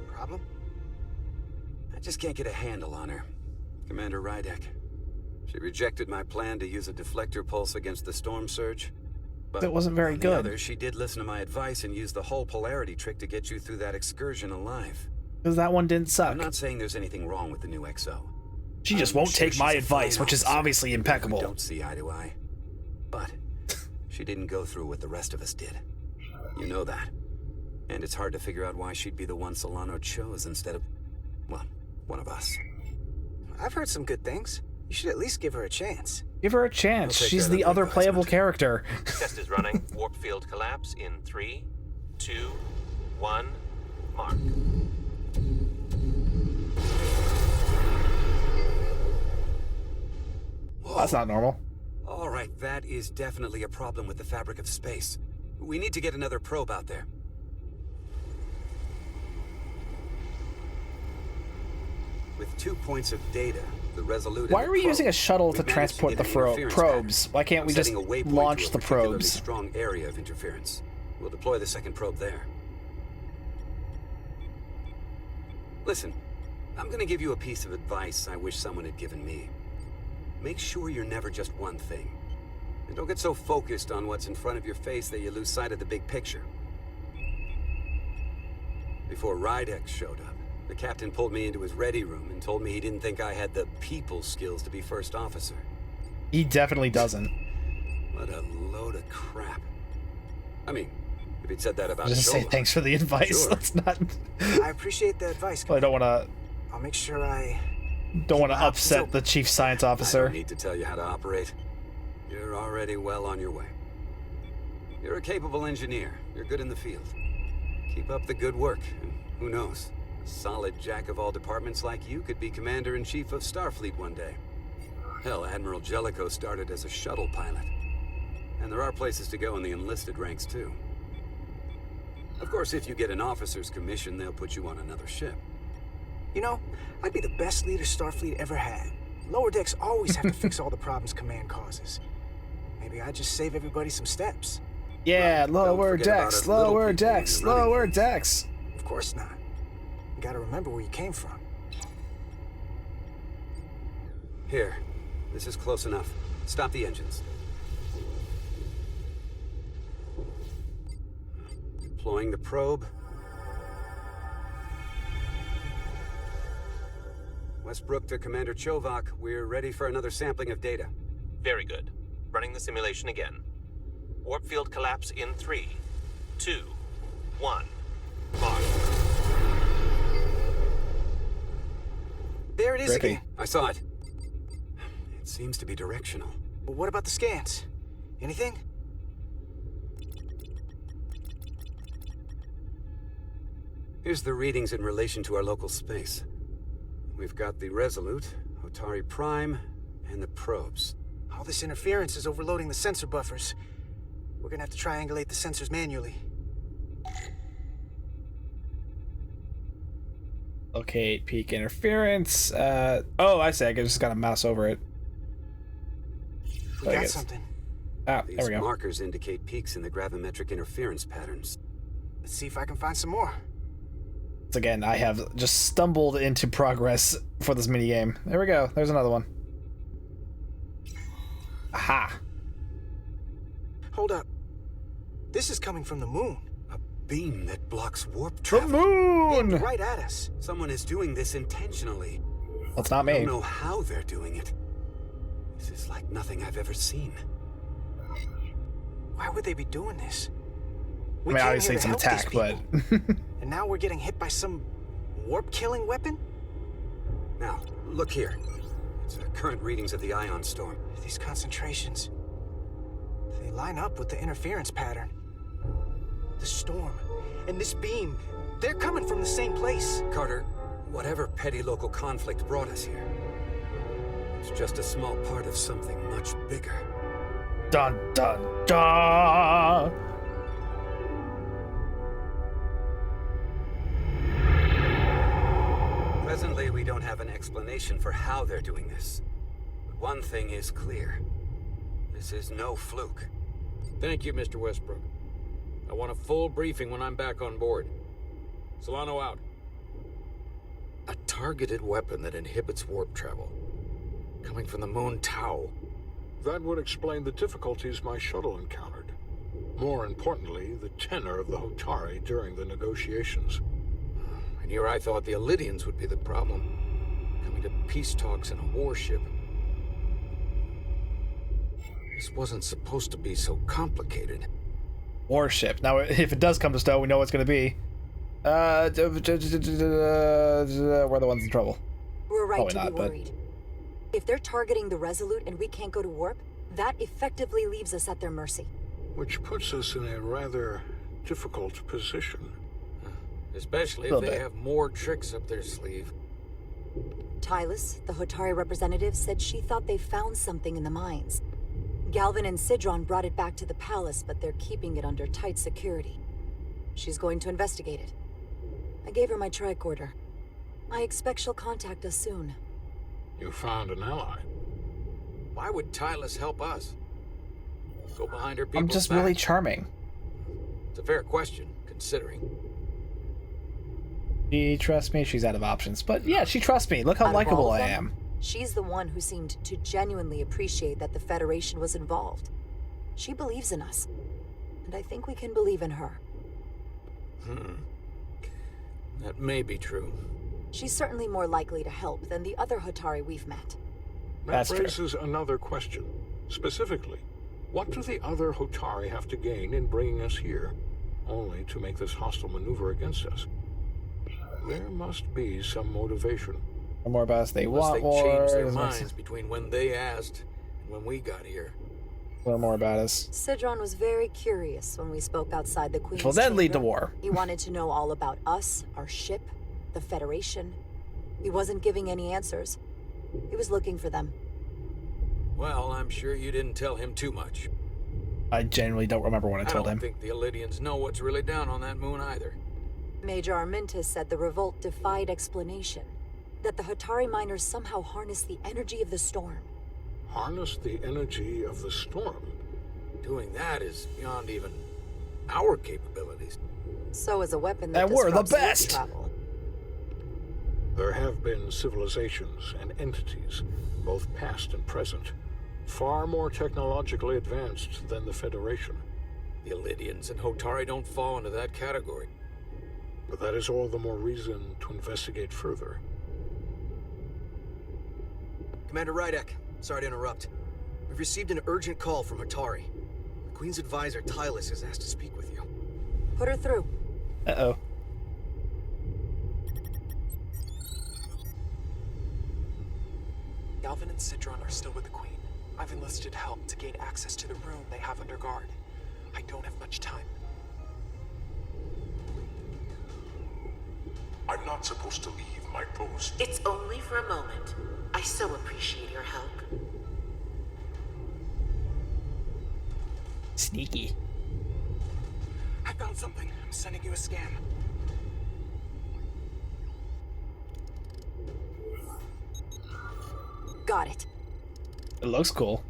Problem? I just can't get a handle on her. Commander Rydek. She rejected my plan to use a deflector pulse against the storm surge. But that wasn't very good. On the other, she did listen to my advice and use the whole polarity trick to get you through that excursion alive. Because that one didn't suck. I'm not saying there's anything wrong with the new XO. She just won't take my advice, which is obviously impeccable. We don't see eye to eye. But she didn't go through what the rest of us did. You know that. And it's hard to figure out why she'd be the one Solano chose instead of, well, one of us. I've heard some good things. You should at least give her a chance. Give her a chance. She's the other playable character. Test is running. Warp field collapse in 3, 2, 1, mark. That's not normal. All right, that is definitely a problem with the fabric of space. We need to get another probe out there. With 2 points of data, the Resolute. Why are we using a shuttle to transport the probes? Why can't we just launch the probes? Strong area of interference. We'll deploy the second probe there. Listen, I'm going to give you a piece of advice I wish someone had given me. Make sure you're never just one thing. And don't get so focused on what's in front of your face that you lose sight of the big picture. Before Rydek showed up, the captain pulled me into his ready room and told me he didn't think I had the people skills to be first officer. He definitely doesn't. What a load of crap. I mean, if he'd said that about Just say thanks for the advice. Sure. Let's not. I appreciate the advice. I don't want to. I'll make sure I don't want to upset the chief science officer. I don't need to tell you how to operate. You're already well on your way. You're a capable engineer. You're good in the field. Keep up the good work, and who knows? A solid jack of all departments like you could be Commander-in-Chief of Starfleet one day. Hell, Admiral Jellicoe started as a shuttle pilot. And there are places to go in the enlisted ranks, too. Of course, if you get an officer's commission, they'll put you on another ship. You know, I'd be the best leader Starfleet ever had. Lower decks always have to fix all the problems command causes. Maybe I'd just save everybody some steps. Yeah, lower decks, lower decks, lower decks. Of course not. You gotta remember where you came from. Here, this is close enough. Stop the engines. Deploying the probe. Westbrook to Commander Chovak. We're ready for another sampling of data. Very good. Running the simulation again. Warp field collapse in 3, 2, 1, mark. There it is again. I saw it. It seems to be directional. But what about the scans? Anything? Here's the readings in relation to our local space. We've got the Resolute, Otari Prime, and the probes. All this interference is overloading the sensor buffers. We're gonna have to triangulate the sensors manually. Locate peak interference. Oh, I see. I just gotta mouse over it. We got something. Ah, there we These go. markers indicate peaks in the gravimetric interference patterns. Let's see if I can find some more. Once again, I have just stumbled into progress for this minigame. There we go. There's another one. Aha. Hold up. This is coming from the moon. A beam that blocks warp travel. The moon! Aimed right at us. Someone is doing this intentionally. Well, it's not me. I don't know how they're doing it. This is like nothing I've ever seen. Why would they be doing this? I mean, obviously it's an attack, but... And now we're getting hit by some warp-killing weapon? Now, look here. It's the current readings of the ion storm. These concentrations, they line up with the interference pattern. The storm and this beam, they're coming from the same place. Carter, whatever petty local conflict brought us here, it's just a small part of something much bigger. Dun dun dun! Presently, we don't have an explanation for how they're doing this. But one thing is clear. This is no fluke. Thank you, Mr. Westbrook. I want a full briefing when I'm back on board. Solano out. A targeted weapon that inhibits warp travel. Coming from the moon Tau. That would explain the difficulties my shuttle encountered. More importantly, the tenor of the Hotari during the negotiations. And here I thought the Illidians would be the problem. Coming to peace talks in a warship. This wasn't supposed to be so complicated. Warship. Now, if it does come to stow, we know what it's going to be. We're the ones in trouble. We're right Probably to not, be worried. If they're targeting the Resolute and we can't go to warp, that effectively leaves us at their mercy. Which puts us in a rather difficult position. Especially if they have more tricks up their sleeve. Tylus, the Hotari representative, said she thought they found something in the mines. Galvin and Sidron brought it back to the palace, but they're keeping it under tight security. She's going to investigate it. I gave her my tricorder. I expect she'll contact us soon. You found an ally. Why would Tylus help us? Go behind her people's I'm just back? really charming. It's a fair question, considering. She trusts me. She's out of options. But yeah, she trusts me. Look how Out of all likable of I them, am. She's the one who seemed to genuinely appreciate that the Federation was involved. She believes in us. And I think we can believe in her. That may be true. She's certainly more likely to help than the other Hotari we've met. That raises another question. Specifically, what do the other Hotari have to gain in bringing us here, only to make this hostile maneuver against us? There must be some motivation. No more about us. They Unless want they more. changed their Doesn't make minds sense. between when they asked and when we got here. Learn more about us. Sidron was very curious when we spoke outside the Queen's Which will then lead to chamber. war. He wanted to know all about us, our ship, the Federation. He wasn't giving any answers. He was looking for them. Well, I'm sure you didn't tell him too much. I genuinely don't remember what I told don't him. think the Illidians know what's really down on that moon either. Major Armintus said the revolt defied explanation. That the Hotari miners somehow harnessed the energy of the storm. Harness the energy of the storm? Doing that is beyond even our capabilities. So is a weapon that And we're the disrupts warp best! travel. There have been civilizations and entities, both past and present, far more technologically advanced than the Federation. The Illidians and Hotari don't fall into that category. But that is all the more reason to investigate further. Commander Rydek, sorry to interrupt. We've received an urgent call from Hotari. The Queen's advisor, Tylus, has asked to speak with you. Put her through. Uh-oh. Galvin and Sidron are still with the Queen. I've enlisted help to gain access to the room they have under guard. I don't have much time. I'm not supposed to leave my post. It's only for a moment. I so appreciate your help. Sneaky. I found something. I'm sending you a scan. Got it. It looks cool.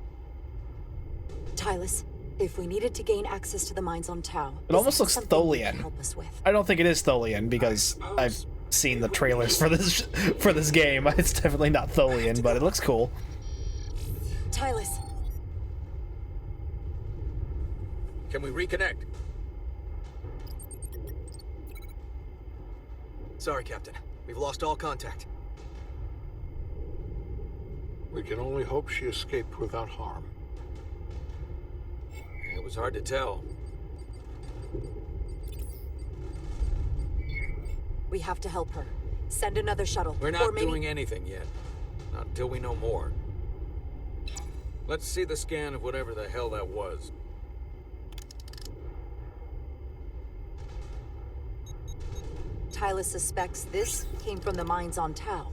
Tylus, if we needed to gain access to the mines on Tau, It almost looks something you can Tholian. help us with. I don't think it is Tholian because I've seen the trailers for this game. It's definitely not Tholian, but it looks cool. Tylus. Can we reconnect? Sorry, Captain. We've lost all contact. We can only hope she escaped without harm. It was hard to tell. We have to help her. Send another shuttle. We're or not maybe... doing anything yet. Not until we know more. Let's see the scan of whatever the hell that was. Tylus suspects this came from the mines on Tau.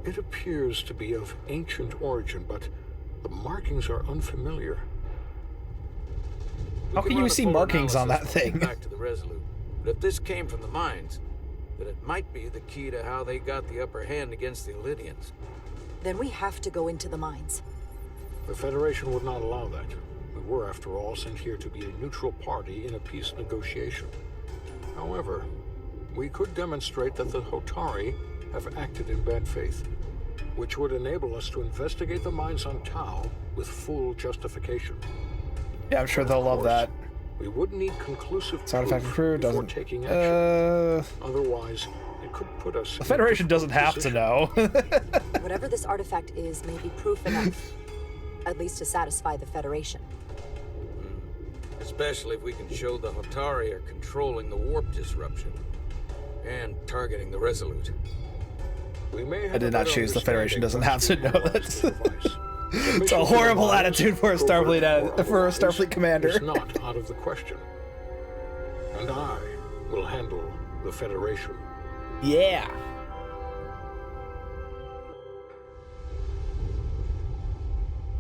It appears to be of ancient origin, but the markings are unfamiliar. How can you see markings on that thing? Back to the Resolute. But if this came from the mines, then it might be the key to how they got the upper hand against the Illydians. Then we have to go into the mines. The Federation would not allow that. We were, after all, sent here to be a neutral party in a peace negotiation. However, we could demonstrate that the Hotari have acted in bad faith, which would enable us to investigate the mines on Tau with full justification. Yeah, I'm sure they'll love that. We would need conclusive Sound effect crew before doesn't. taking action. Otherwise, it could put us. The Federation doesn't have to know. Whatever this artifact is may be proof enough, at least to satisfy the Federation. Especially if we can show the Hotari are controlling the warp disruption and targeting the Resolute. We may I did not choose. The Federation doesn't have to know that. It's a horrible attitude for a Starfleet commander. It's not out of the question. And I will handle the Federation. Yeah.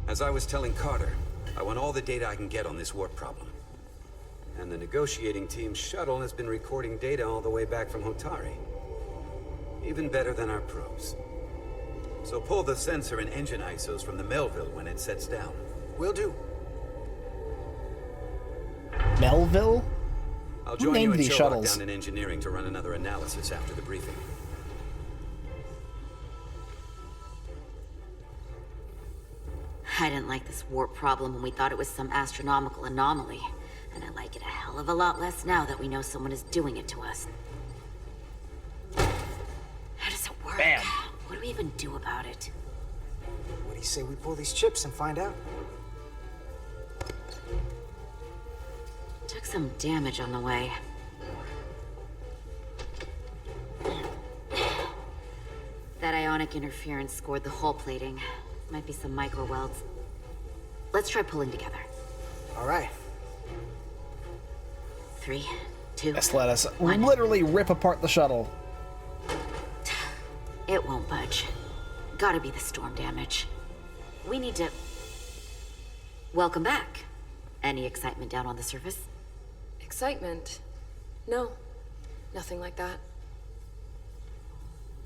As I was telling Carter, I want all the data I can get on this warp problem. And the negotiating team's shuttle has been recording data all the way back from Hotari. Even better than our probes. So pull the sensor and engine ISOs from the Melville when it sets down. Will do. Melville? I'll Who join you named in these Sherlock shuttles? down in engineering to run another analysis after the briefing. I didn't like this warp problem when we thought it was some astronomical anomaly. And I like it a hell of a lot less now that we know someone is doing it to us. How does it work? Bam. What do we even do about it? What do you say we pull these chips and find out? Took some damage on the way. That ionic interference scored the hull plating. Might be some micro welds. Let's try pulling together. All right. 3, 2. Just let us literally rip apart the shuttle. It won't budge. Gotta be the storm damage. We need to... Welcome back. Any excitement down on the surface? Excitement? No. Nothing like that.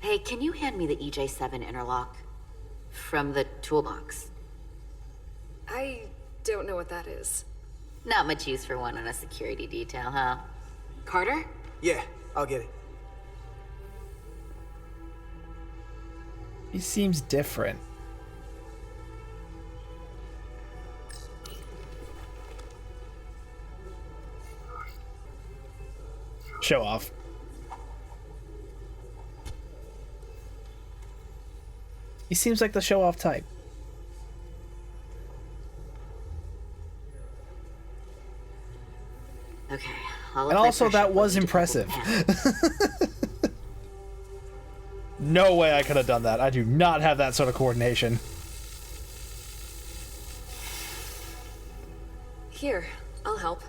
Hey, can you hand me the EJ7 interlock? From the toolbox. I don't know what that is. Not much use for one on a security detail, huh? Carter? Yeah, I'll get it. He seems different. Show off. He seems like the show-off type. Okay. And also, that was impressive. No way I could have done that. I do not have that sort of coordination. Here, I'll help.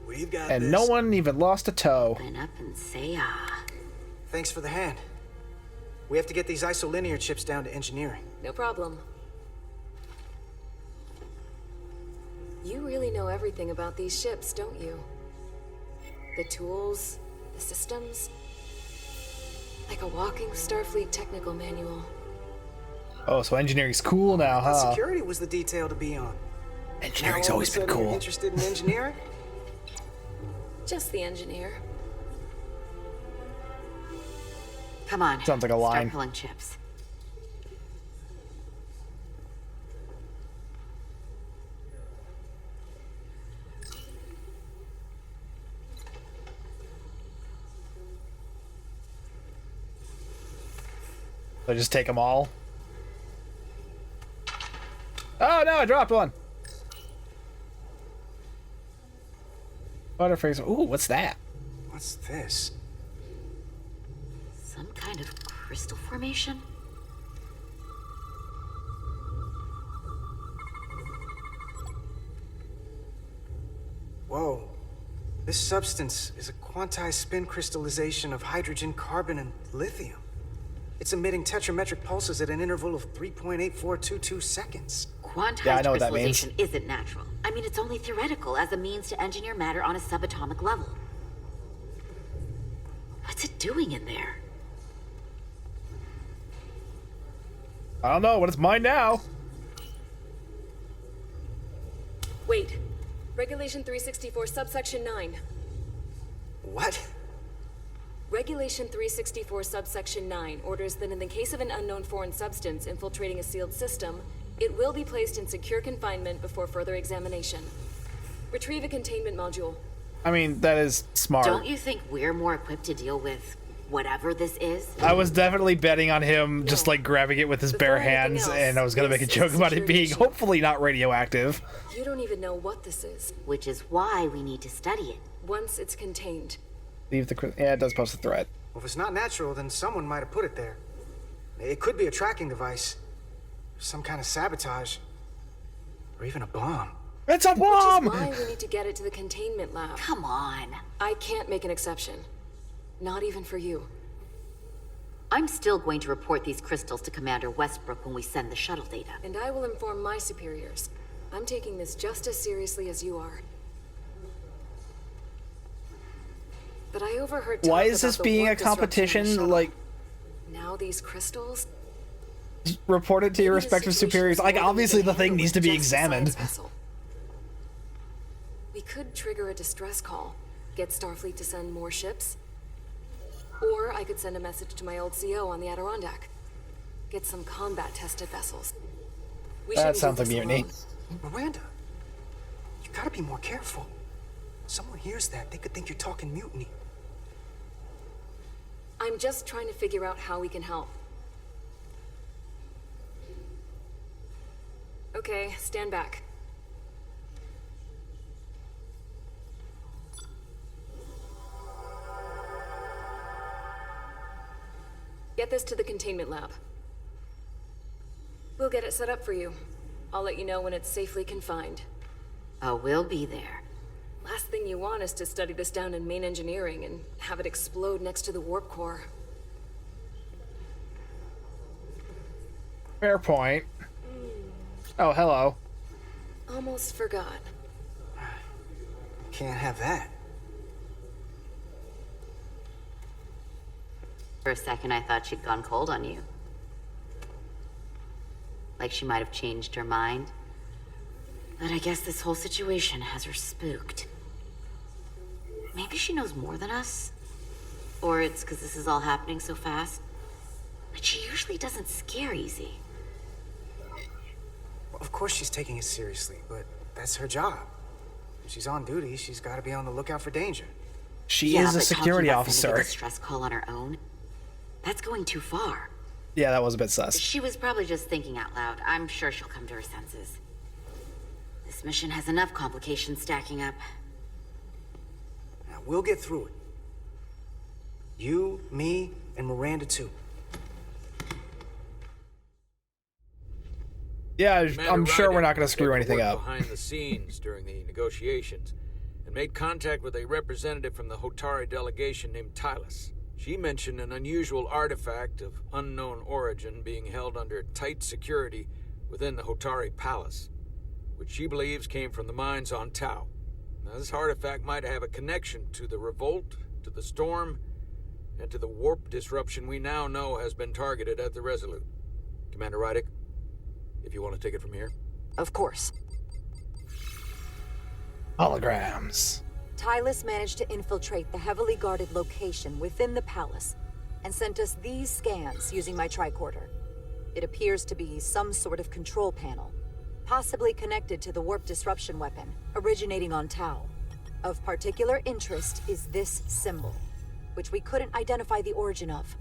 We've got And this. no one even lost a toe. Open up and say ah. Thanks for the hand. We have to get these isolinear chips down to engineering. No problem. You really know everything about these ships, don't you? The tools, the systems. Like a walking Starfleet technical manual. Oh, so engineering's cool now, I thought huh? security was the detail to be on. Engineering's Now all of a always been sudden you're cool. interested in engineering? Just the engineer. Come on. Sounds like a line. Start pulling chips. So just take them all. Oh no, I dropped one. Butterface. Ooh, what's that? What's this? Some kind of crystal formation? Whoa. This substance is a quantized spin crystallization of hydrogen, carbon, and lithium. It's emitting tetrametric pulses at an interval of 3.8422 seconds. Quantized Yeah, I know what that means. crystallization isn't natural. I mean, it's only theoretical as a means to engineer matter on a subatomic level. What's it doing in there? I don't know, but it's mine now. Wait. Regulation 364, subsection 9. What? Regulation 364, subsection 9 orders that in the case of an unknown foreign substance infiltrating a sealed system, it will be placed in secure confinement before further examination. Retrieve a containment module. I mean, that is smart. Don't you think we're more equipped to deal with whatever this is? I was definitely betting on him just like grabbing it with his bare hands, and I was gonna make a joke about it being hopefully not radioactive. You don't even know what this is. Which is why we need to study it. Once it's contained. Leave the yeah, it does pose a threat. Well, if it's not natural, then someone might have put it there. It could be a tracking device, some kind of sabotage, or even a bomb. It's a bomb! Which is why we need to get it to the containment lab. Come on. I can't make an exception. Not even for you. I'm still going to report these crystals to Commander Westbrook when we send the shuttle data. And I will inform my superiors. I'm taking this just as seriously as you are. But I overheard Why talk is about this the being a warp disruption in the competition? shuttle. Like, Now these crystals? report it to your Maybe the respective situation's superiors. Like, more than we obviously can the thing handle needs with to be just a science examined. vessel. We could trigger a distress call, get Starfleet to send more ships. Or I could send a message to my old CO on the Adirondack. Get some combat-tested vessels. We That shouldn't sounds do like this mutiny. alone. Miranda, you gotta be more careful. Someone hears that, they could think you're talking mutiny. I'm just trying to figure out how we can help. Okay, stand back. Get this to the containment lab. We'll get it set up for you. I'll let you know when it's safely confined. Oh, we'll be there. Last thing you want is to study this down in main engineering and have it explode next to the warp core. Fair point. Oh, hello. Almost forgot. Can't have that. For a second, I thought she'd gone cold on you. Like she might have changed her mind. But I guess this whole situation has her spooked. Maybe she knows more than us? Or it's because this is all happening so fast? But she usually doesn't scare easy. Well, of course she's taking it seriously, but that's her job. If she's on duty, she's gotta be on the lookout for danger. She is a but security talking about sending officer. a distress call on her own? That's going too far. Yeah, that was a bit sus. She was probably just thinking out loud. I'm sure she'll come to her senses. This mission has enough complications stacking up. Now, we'll get through it. You, me, and Miranda too. Yeah, Commander I'm sure we're Ryder not going to screw did anything work up. behind the scenes during the negotiations and made contact with a representative from the Hotari delegation named Tylus. She mentioned an unusual artifact of unknown origin being held under tight security within the Hotari palace. which she believes came from the mines on Tau. Now, this artifact might have a connection to the revolt, to the storm, and to the warp disruption we now know has been targeted at the Resolute. Commander Rydick, if you want to take it from here. Of course. Holograms. Tylus managed to infiltrate the heavily guarded location within the palace and sent us these scans using my tricorder. It appears to be some sort of control panel, possibly connected to the warp disruption weapon originating on Tau. Of particular interest is this symbol, which we couldn't identify the origin of.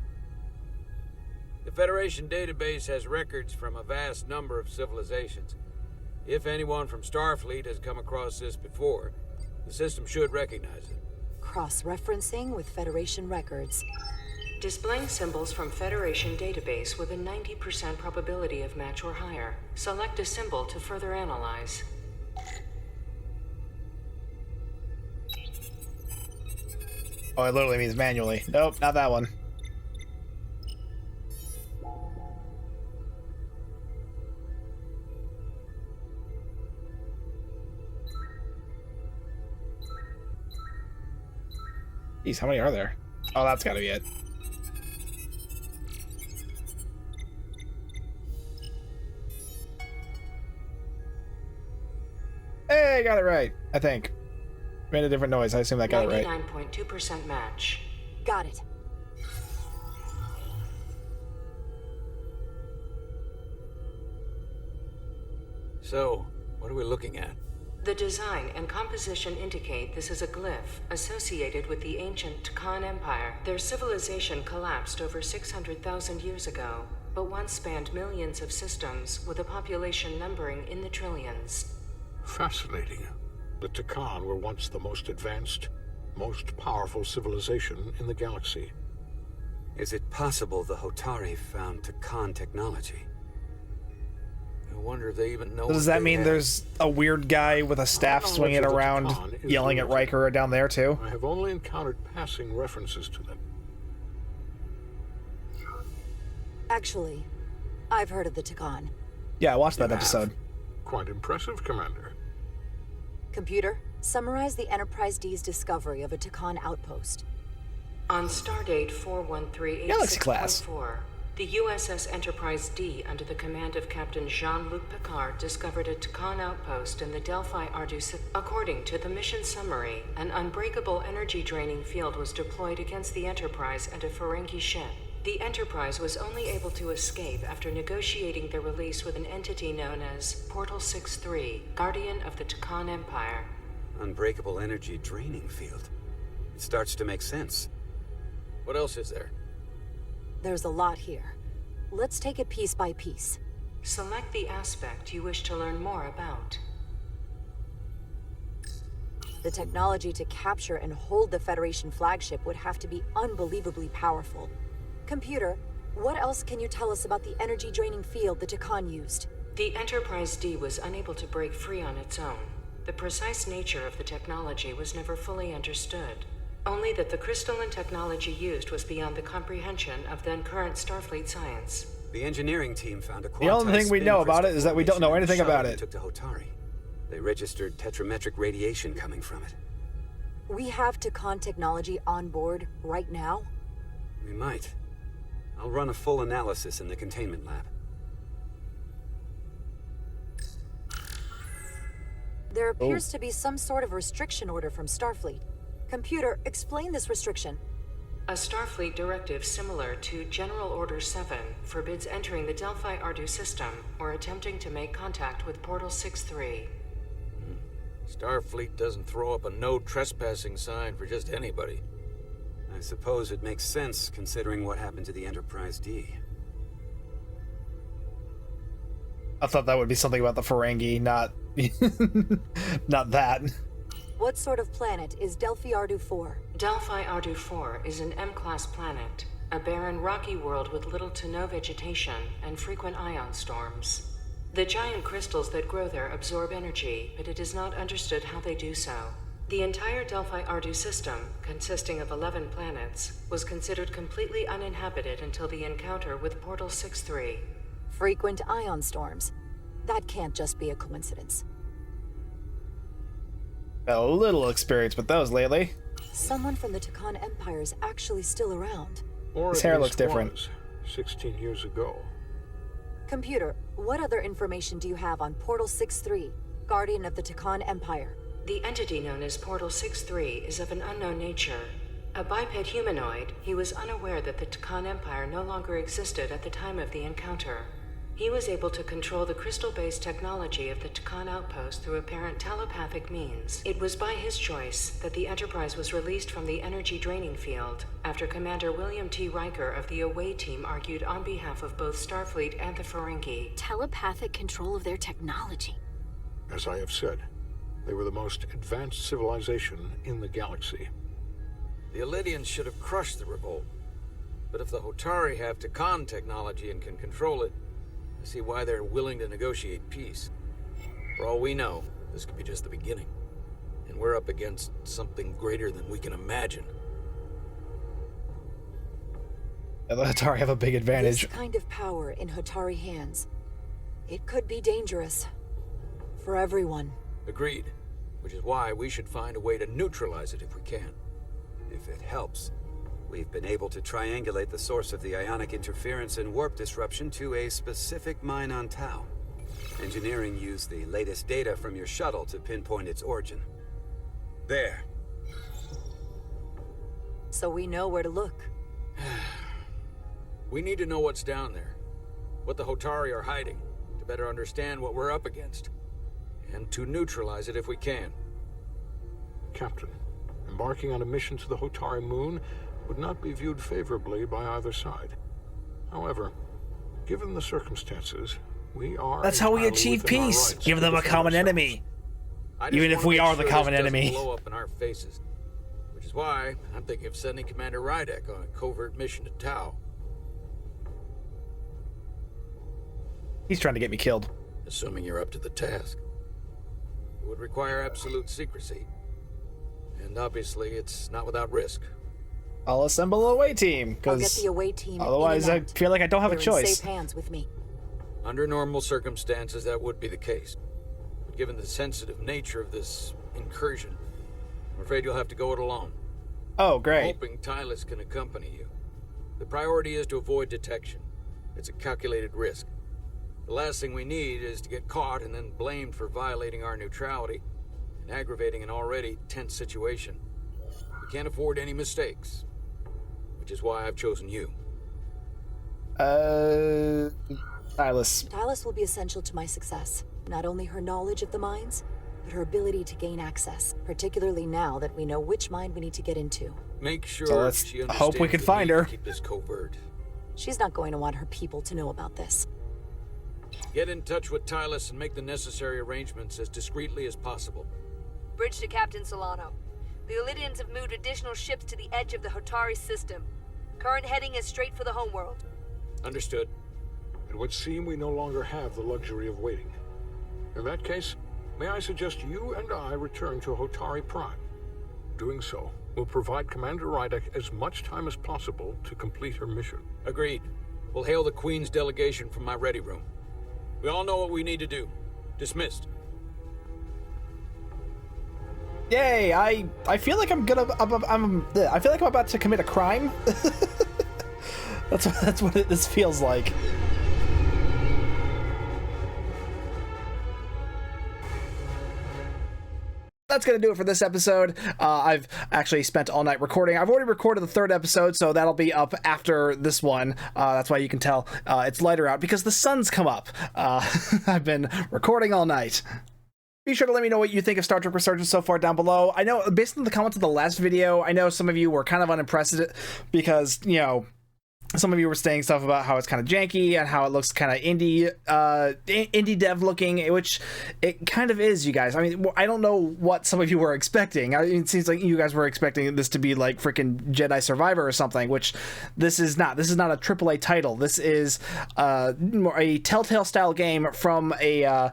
The Federation database has records from a vast number of civilizations. If anyone from Starfleet has come across this before, the system should recognize it. Cross-referencing with Federation records. Displaying symbols from Federation database with a 90% probability of match or higher. Select a symbol to further analyze. Oh, it literally means manually. Nope, not that one. Jeez, how many are there? Oh, that's gotta be it. Hey, I got it right, I think. Made a different noise. I assume that got it right. 99.2% match. Got it. So, what are we looking at? The design and composition indicate this is a glyph associated with the ancient Khan Empire. Their civilization collapsed over 600,000 years ago, but once spanned millions of systems with a population numbering in the trillions. Fascinating. The Takan were once the most advanced, most powerful civilization in the galaxy. Is it possible the Hotari found Takan technology? I wonder if they even know. Does that mean there's a weird guy with a staff swinging around yelling at Riker down there too? I have only encountered passing references to them. Actually, I've heard of the Takan. Yeah, I watched that episode. Quite impressive, Commander. Computer, summarize the Enterprise D's discovery of a Takan outpost. On stardate 41386.4, the USS Enterprise D, under the command of Captain Jean-Luc Picard, discovered a Takan outpost in the Delphi Ardus. According to the mission summary, an unbreakable energy-draining field was deployed against the Enterprise and a Ferengi ship. The Enterprise was only able to escape after negotiating their release with an entity known as Portal 6-3, Guardian of the Takan Empire. Unbreakable energy draining field. It starts to make sense. What else is there? There's a lot here. Let's take it piece by piece. Select the aspect you wish to learn more about. The technology to capture and hold the Federation flagship would have to be unbelievably powerful. Computer, what else can you tell us about the energy-draining field the Takan used? The Enterprise D was unable to break free on its own. The precise nature of the technology was never fully understood. Only that the crystalline technology used was beyond the comprehension of then-current Starfleet science. The engineering team found a The only thing we know about it is that we don't know anything about it. Took to Hotari. They registered tetrametric radiation coming from it. We have Takan technology on board right now? We might. I'll run a full analysis in the containment lab. There appears to be some sort of restriction order from Starfleet. Computer, explain this restriction. A Starfleet directive similar to General Order 7 forbids entering the Delphi Ardus system or attempting to make contact with Portal 6-3. Starfleet doesn't throw up a no trespassing sign for just anybody. I suppose it makes sense considering what happened to the Enterprise D. I thought that would be something about the Ferengi, not not that. What sort of planet is Delphi Ardu 4? Delphi Ardu 4 is an M-class planet, a barren rocky world with little to no vegetation and frequent ion storms. The giant crystals that grow there absorb energy, but it is not understood how they do so. The entire Delphi Ardu system, consisting of 11 planets, was considered completely uninhabited until the encounter with Portal 6-3. 6 3 Frequent ion storms. That can't just be a coincidence. A little experience with those lately. Someone from the Takan Empire is actually still around. Or His at hair least looks different. was 16 years ago. Computer, what other information do you have on Portal 6-3, Guardian of the Takan Empire? The entity known as Portal 6-3 is of an unknown nature. A biped humanoid, he was unaware that the Takan Empire no longer existed at the time of the encounter. He was able to control the crystal-based technology of the Takan outpost through apparent telepathic means. It was by his choice that the Enterprise was released from the energy draining field after Commander William T. Riker of the Away Team argued on behalf of both Starfleet and the Ferengi. Telepathic control of their technology. As I have said, they were the most advanced civilization in the galaxy. The Illydians should have crushed the revolt. But if the Hotari have Takan technology and can control it, I see why they're willing to negotiate peace. For all we know, this could be just the beginning. And we're up against something greater than we can imagine. The Hotari have a big advantage. This kind of power in Hotari hands, it could be dangerous. For everyone. Agreed. Which is why we should find a way to neutralize it if we can. If it helps, we've been able to triangulate the source of the ionic interference and warp disruption to a specific mine on Tau. Engineering used the latest data from your shuttle to pinpoint its origin. There. So we know where to look. We need to know what's down there. What the Hotari are hiding, to better understand what we're up against. And to neutralize it if we can. Captain, embarking on a mission to the Hotari moon would not be viewed favorably by either side. However, given the circumstances, we are... That's how we achieve peace. Give them a common enemy. Even if we are the common enemy. Blow up in our faces. Which is why I'm thinking of sending Commander Rydek on a covert mission to Tau. He's trying to get me killed. Assuming you're up to the task. It would require absolute secrecy. And obviously, it's not without risk. I'll assemble a away team, I'll get because the away team. otherwise I feel like I don't have a They're choice. in safe hands with me. Under normal circumstances, that would be the case. But given the sensitive nature of this incursion, I'm afraid you'll have to go it alone. Oh, great. I'm hoping Tylus can accompany you. The priority is to avoid detection. It's a calculated risk. The last thing we need is to get caught and then blamed for violating our neutrality and aggravating an already tense situation. We can't afford any mistakes, which is why I've chosen you. Tylus. Tylus will be essential to my success. Not only her knowledge of the mines, but her ability to gain access, particularly now that we know which mine we need to get into. Make sure So let's she understands hope we can the find need to her. Keep this covert. She's not going to want her people to know about this. Get in touch with Tylus and make the necessary arrangements as discreetly as possible. Bridge to Captain Solano. The Illydians have moved additional ships to the edge of the Hotari system. Current heading is straight for the homeworld. Understood. It would seem we no longer have the luxury of waiting. In that case, may I suggest you and I return to Hotari Prime? Doing so will provide Commander Rydek as much time as possible to complete her mission. Agreed. We'll hail the Queen's delegation from my ready room. We all know what we need to do. Dismissed. Yay! I feel like I feel like I'm about to commit a crime. That's what this feels like. That's gonna do it for this episode. I've actually spent all night recording. I've already recorded the third episode, so that'll be up after this one. That's why you can tell it's lighter out, because the sun's come up. I've been recording all night. Be sure to let me know what you think of Star Trek Resurgence so far down below. I know, based on the comments of the last video, I know some of you were kind of unimpressed because, you know, some of you were saying stuff about how it's kind of janky and how it looks kind of indie dev looking, which it kind of is, you guys. I mean, I don't know what some of you were expecting. It seems like you guys were expecting this to be like freaking Jedi Survivor or something, which this is not. This is not a AAA title. This is a Telltale style game from a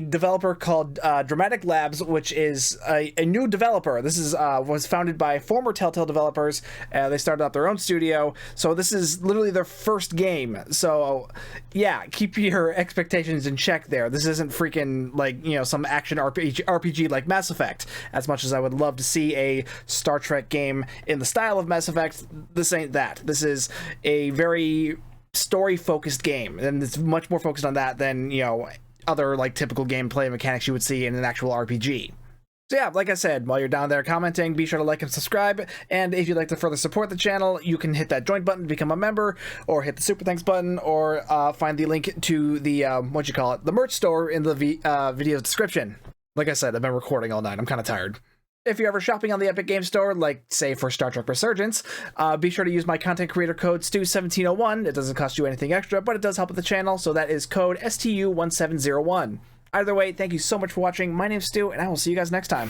developer called Dramatic Labs, which is a new developer. This is was founded by former Telltale developers. They started up their own studio. So this is literally their first game. So yeah, keep your expectations in check there. This isn't freaking like, you know, some action RPG like Mass Effect. As much as I would love to see a Star Trek game in the style of Mass Effect, this ain't that. This is a very story-focused game, and it's much more focused on that than, you know, other like typical gameplay mechanics you would see in an actual RPG. So yeah, like I said, while you're down there commenting, be sure to like and subscribe, and if you'd like to further support the channel, you can hit that join button to become a member, or hit the super thanks button, or find the link to the, the merch store in the video description. Like I said, I've been recording all night, I'm kind of tired. If you're ever shopping on the Epic Games Store, like, say, for Star Trek Resurgence, be sure to use my content creator code STU1701. It doesn't cost you anything extra, but it does help with the channel, so that is code STU1701. Either way, thank you so much for watching. My name's Stu, and I will see you guys next time.